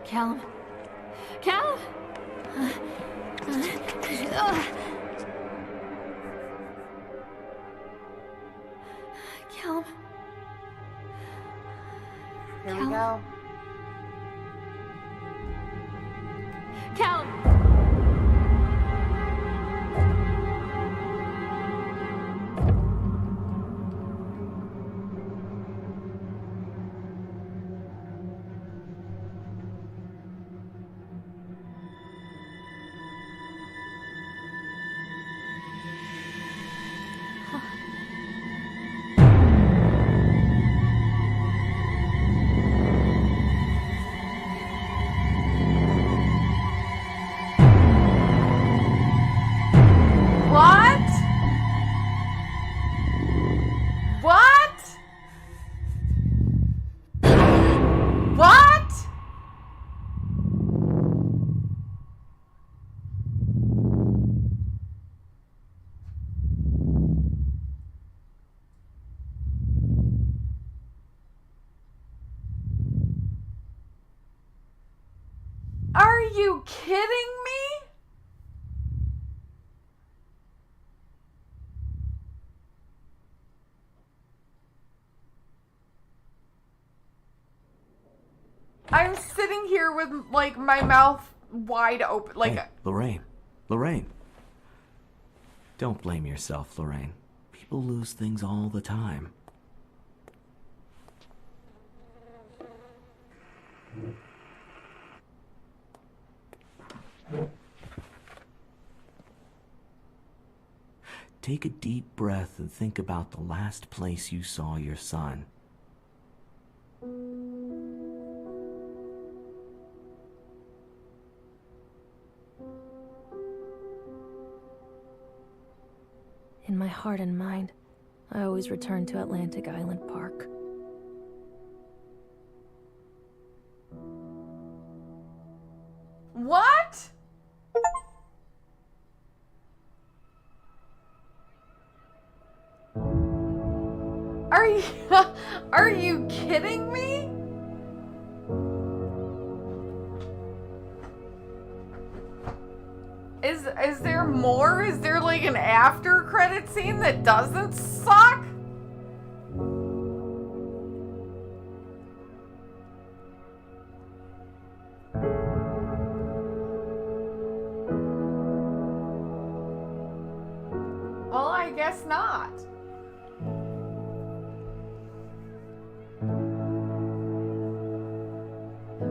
Callum. Callum! Callum. Here we go. Callum! What? What? What? Are you kidding me? I'm sitting here with like my mouth wide open, like Hey, Lorraine. Lorraine. Don't blame yourself, Lorraine. People lose things all the time. Take a deep breath and think about the last place you saw your son. In my heart and mind, I always return to Atlantic Island Park. what? Are you are you kidding me? Is there more? Is there like an after credit scene that doesn't suck? Well, I guess not.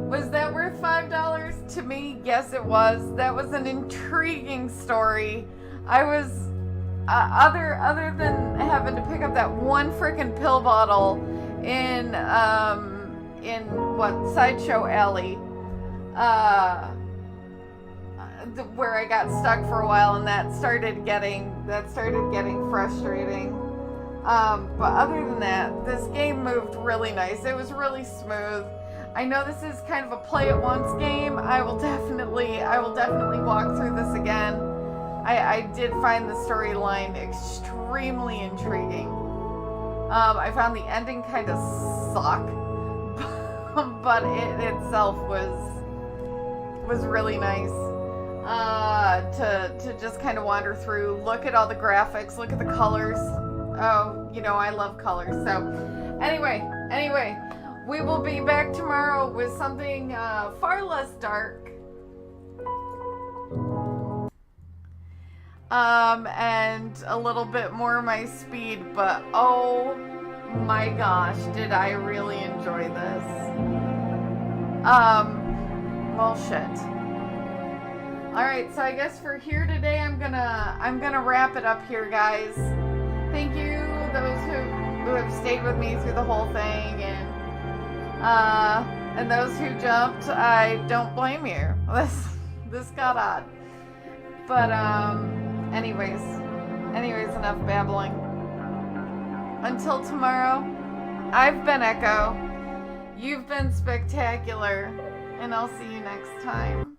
Was that worth $5 to me? Yes, it was. That was an intriguing story. I was other than having to pick up that one frickin' pill bottle in what Sideshow Alley, where I got stuck for a while, and that started getting frustrating. But other than that, this game moved really nice. It was really smooth. I know this is kind of a play it once game. I will definitely walk through this again. I did find the storyline extremely intriguing. I found the ending kind of suck, but it itself was really nice. To just kind of wander through, look at all the graphics, look at the colors. Oh, you know, I love colors. So anyway, we will be back tomorrow with something far less dark. And a little bit more my speed, but oh My gosh, did I really enjoy this. Well, shit. Alright, so I guess for here today, I'm gonna wrap it up here, guys. Thank you, those who have stayed with me through the whole thing, and those who jumped, I don't blame you. This got odd. But, anyways, enough babbling. Until tomorrow, I've been Echo, you've been spectacular, and I'll see you next time.